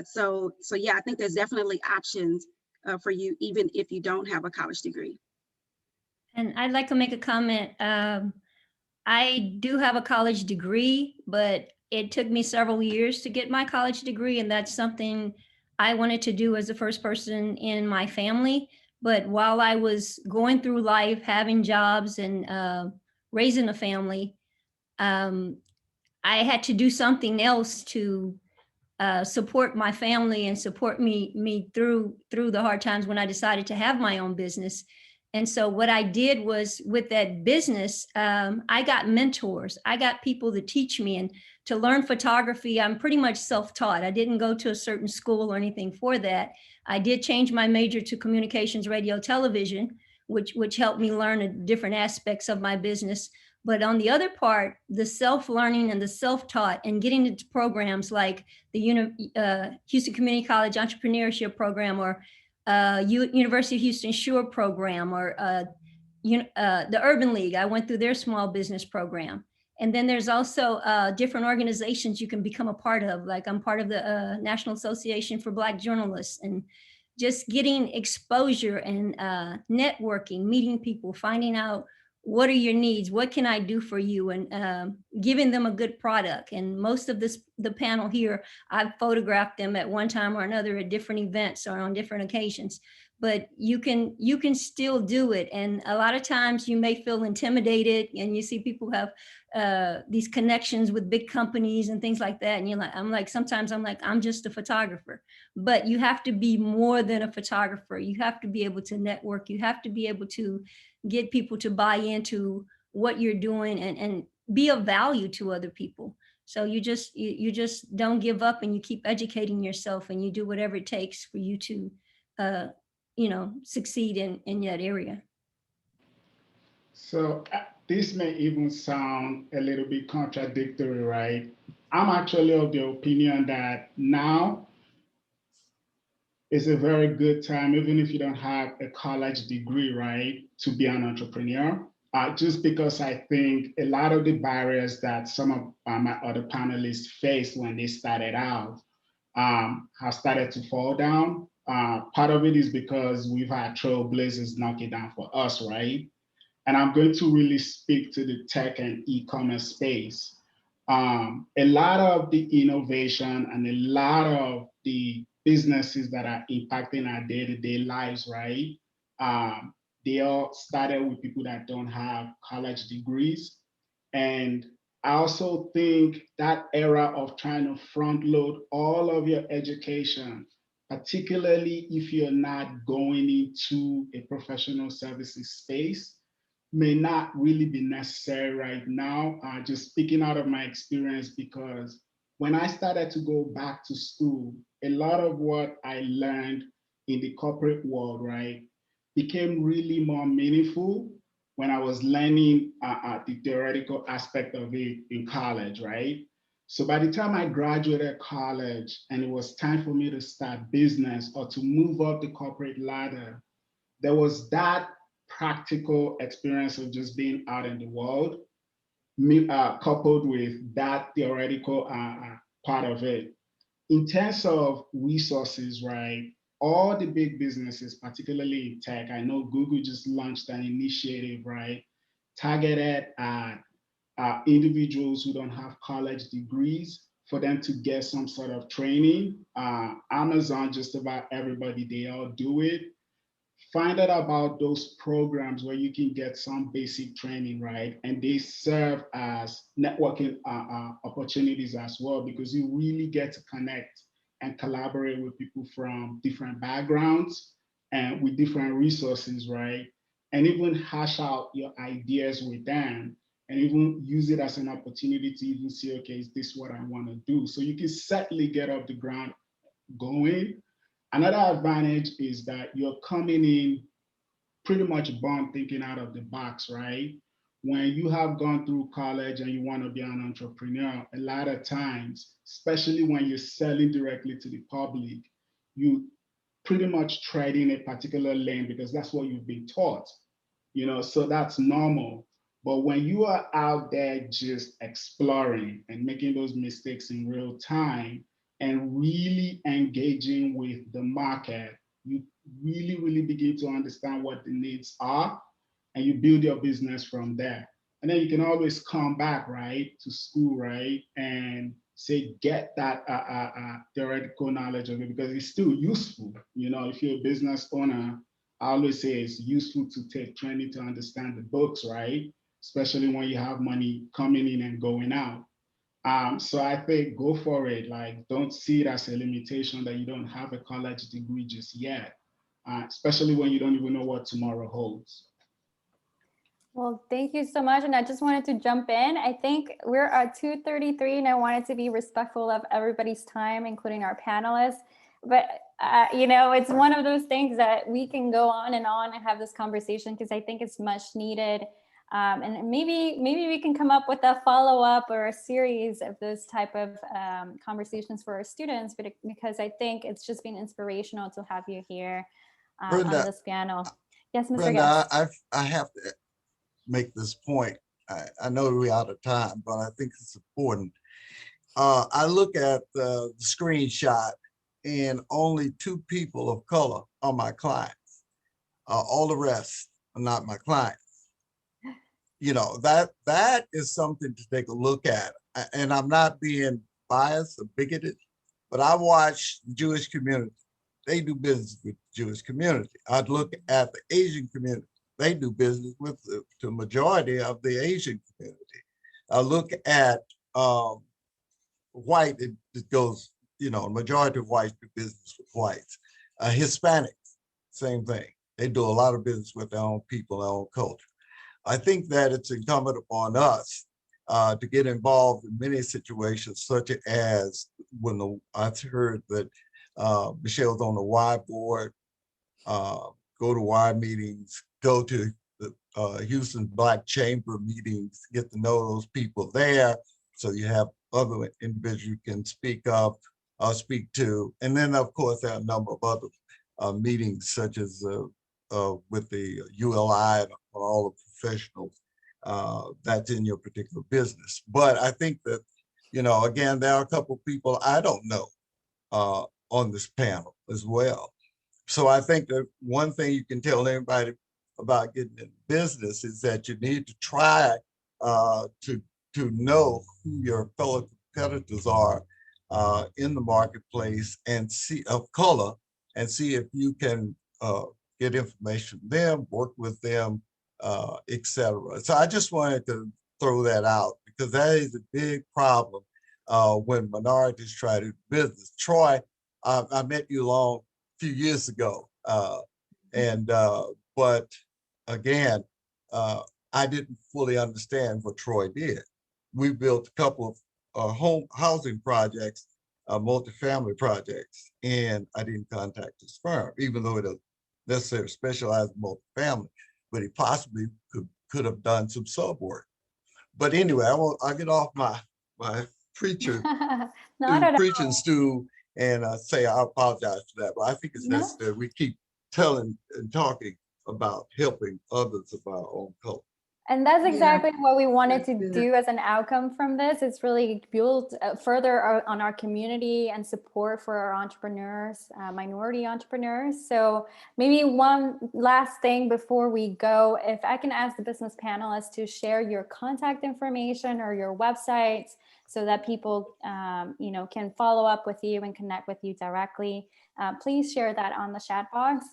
So yeah, I think there's definitely options for you, even if you don't have a college degree. And I'd like to make a comment. I do have a college degree, but it took me several years to get my college degree. And that's something I wanted to do as the first person in my family. But while I was going through life, having jobs and raising a family, I had to do something else to support my family and support me through the hard times when I decided to have my own business. And so what I did was, with that business, I got mentors. I got people to teach me. And to learn photography, I'm pretty much self-taught. I didn't go to a certain school or anything for that. I did change my major to communications, radio, television, which helped me learn different aspects of my business. But on the other part, the self-learning and the self-taught and getting into programs like the Houston Community College Entrepreneurship Program, or University of Houston SURE program, or the Urban League. I went through their small business program. And then there's also different organizations you can become a part of. Like, I'm part of the National Association for Black Journalists, and just getting exposure and networking, meeting people, finding out what are your needs, what can I do for you, and giving them a good product. And most of the panel here, I've photographed them at one time or another at different events or on different occasions. But you can still do it. And a lot of times you may feel intimidated, and you see people have these connections with big companies and things like that. And sometimes I'm like, I'm just a photographer. But you have to be more than a photographer. You have to be able to network. You have to be able to get people to buy into what you're doing and be of value to other people. So you just don't give up, and you keep educating yourself, and you do whatever it takes for you to succeed in that area. So this may even sound a little bit contradictory, right? I'm actually of the opinion that now is a very good time, even if you don't have a college degree, right, to be an entrepreneur. Just because I think a lot of the barriers that some of my other panelists faced when they started out have started to fall down. Part of it is because we've had trailblazers knock it down for us, right? And I'm going to really speak to the tech and e-commerce space. A lot of the innovation and a lot of the businesses that are impacting our day-to-day lives, right? They all started with people that don't have college degrees. And I also think that era of trying to front load all of your education, particularly if you're not going into a professional services space, may not really be necessary right now. Just speaking out of my experience, because when I started to go back to school, a lot of what I learned in the corporate world, right, became really more meaningful when I was learning the theoretical aspect of it in college, right? So by the time I graduated college and it was time for me to start business or to move up the corporate ladder, there was that practical experience of just being out in the world, coupled with that theoretical part of it. In terms of resources, right? All the big businesses, particularly in tech, I know Google just launched an initiative, right? Targeted at individuals who don't have college degrees for them to get some sort of training. Amazon, just about everybody, they all do it. Find out about those programs where you can get some basic training, right? And they serve as networking opportunities as well, because you really get to connect and collaborate with people from different backgrounds and with different resources, right? And even hash out your ideas with them and even use it as an opportunity to even see, okay, is this what I want to do? So you can certainly get off the ground going. Another advantage is that you're coming in pretty much born thinking out of the box, right? When you have gone through college and you want to be an entrepreneur, a lot of times, especially when you're selling directly to the public, you pretty much tread in a particular lane because that's what you've been taught, so that's normal. But when you are out there just exploring and making those mistakes in real time and really engaging with the market, you really, really begin to understand what the needs are and you build your business from there. And then you can always come back, right, to school, right, and say, get that theoretical knowledge of it because it's still useful. If you're a business owner, I always say it's useful to take training to understand the books, right? Especially when you have money coming in and going out. So I think go for it. Like, don't see it as a limitation that you don't have a college degree just yet, especially when you don't even know what tomorrow holds. Well, thank you so much. And I just wanted to jump in. I think we're at 2:33 and I wanted to be respectful of everybody's time, including our panelists. But, it's one of those things that we can go on and have this conversation because I think it's much needed. And maybe we can come up with a follow-up or a series of those type of conversations for our students, but because I think it's just been inspirational to have you here on this panel. Yes, Mr. Brenda, Guest. I have to make this point. I know we're out of time, but I think it's important. I look at the screenshot and only 2 people of color are my clients. All the rest are not my clients. That is something to take a look at. And I'm not being biased or bigoted, but I watch the Jewish community. They do business with the Jewish community. I'd look at the Asian community. They do business with the majority of the Asian community. I look at white, it goes, the majority of whites do business with whites. Hispanics, same thing. They do a lot of business with their own people, their own culture. I think that it's incumbent upon us to get involved in many situations, such as when I've heard that Michelle's on the Y board, go to Y meetings, go to the Houston Black Chamber meetings, get to know those people there. So you have other individuals you can speak up, speak to. And then of course, there are a number of other meetings such as with the ULI and all the professionals that's in your particular business. But I think that, again, there are a couple of people I don't know on this panel as well. So I think that one thing you can tell anybody about getting in business is that you need to try to know who your fellow competitors are in the marketplace and see of color and see if you can get information from them, work with them, etc. So I just wanted to throw that out because that is a big problem when minorities try to do business. Troy, I met you a few years ago, but again, I didn't fully understand what Troy did. We built a couple of home housing projects, multifamily projects, and I didn't contact his firm, even though it doesn't necessarily specialize in multifamily, but he possibly could have done some sub work. But anyway, I'll get off my preaching stool and say I apologize for that. But I think it's necessary. We keep telling and talking about helping others of our own culture. And that's exactly what we wanted to do as an outcome from this. It's really build further on our community and support for our entrepreneurs, minority entrepreneurs. So maybe one last thing before we go, if I can ask the business panelists to share your contact information or your websites so that people can follow up with you and connect with you directly. Please share that on the chat box.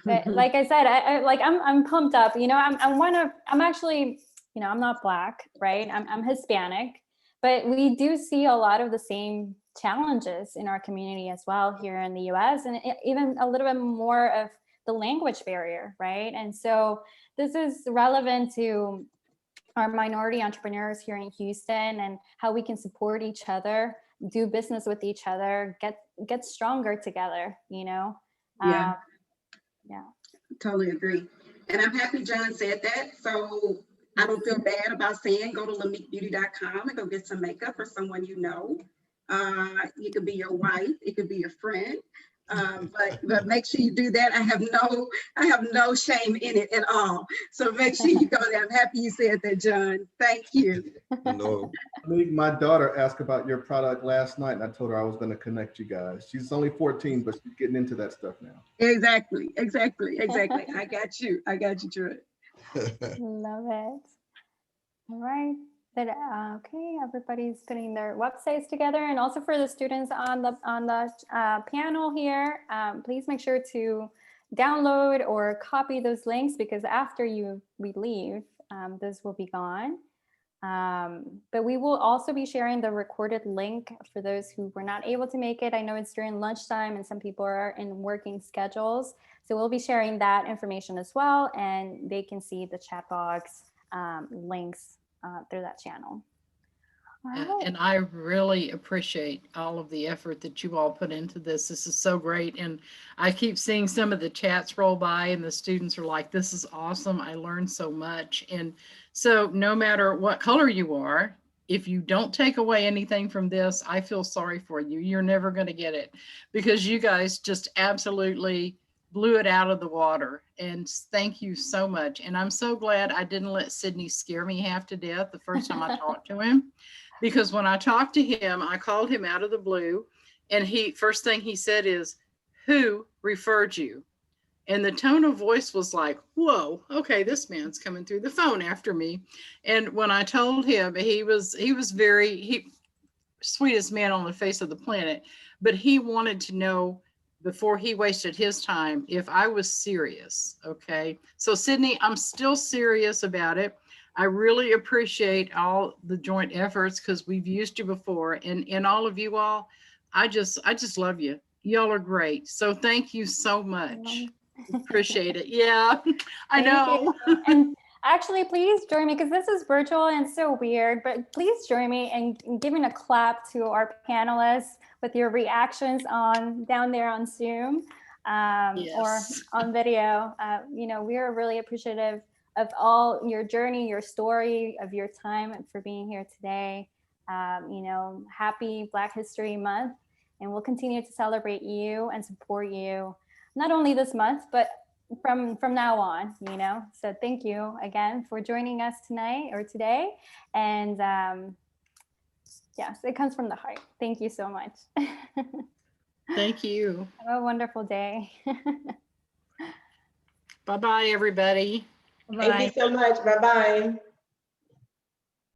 But like I said, I'm pumped up. I'm actually, I'm not Black, right? I'm Hispanic, but we do see a lot of the same challenges in our community as well here in the US, and even a little bit more of the language barrier, right? And so this is relevant to our minority entrepreneurs here in Houston and how we can support each other, do business with each other, get stronger together, Yeah. Yeah. Totally agree. And I'm happy John said that. So I don't feel bad about saying go to lameekbeauty.com and go get some makeup for someone you know. It could be your wife, it could be your friend. But make sure you do that. I have no shame in it at all. So make sure you go there. I'm happy you said that, John. Thank you. No. My daughter asked about your product last night, and I told her I was going to connect you guys. She's only 14, but she's getting into that stuff now. Exactly. I got you, Troy. Love it. All right. Okay, everybody's putting their websites together, and also for the students on the panel here, please make sure to download or copy those links, because after we leave, those will be gone. But we will also be sharing the recorded link for those who were not able to make it. I know it's during lunchtime and some people are in working schedules, so we'll be sharing that information as well, and they can see the chat box links through that channel. Wow. And I really appreciate all of the effort that you all put into this. This is so great. And I keep seeing some of the chats roll by and the students are like, this is awesome. I learned so much. And so no matter what color you are, if you don't take away anything from this, I feel sorry for you. You're never going to get it, because you guys just absolutely blew it out of the water. And thank you so much. And I'm so glad I didn't let Sydney scare me half to death the first time I talked to him, because when I talked to him, I called him out of the blue, and first thing he said is, "Who referred you?" And the tone of voice was like, whoa, okay, this man's coming through the phone after me. And when I told him, he was sweetest man on the face of the planet, but he wanted to know before he wasted his time if I was serious. Okay. So Sydney, I'm still serious about it. I really appreciate all the joint efforts, because we've used you before, and all of you all, I just love you. Y'all are great. So thank you so much. Appreciate it. Yeah, I know. And actually, please join me, because this is virtual and so weird, but please join me in giving a clap to our panelists with your reactions down there on Zoom or on video. We are really appreciative of all your journey, your story, of your time, and for being here today. Happy Black History Month, and we'll continue to celebrate you and support you, not only this month, but from now on, So thank you again for joining us tonight or today. And yes, it comes from the heart. Thank you so much. Thank you. Have a wonderful day. Bye-bye, everybody. Thank you so much. Bye-bye.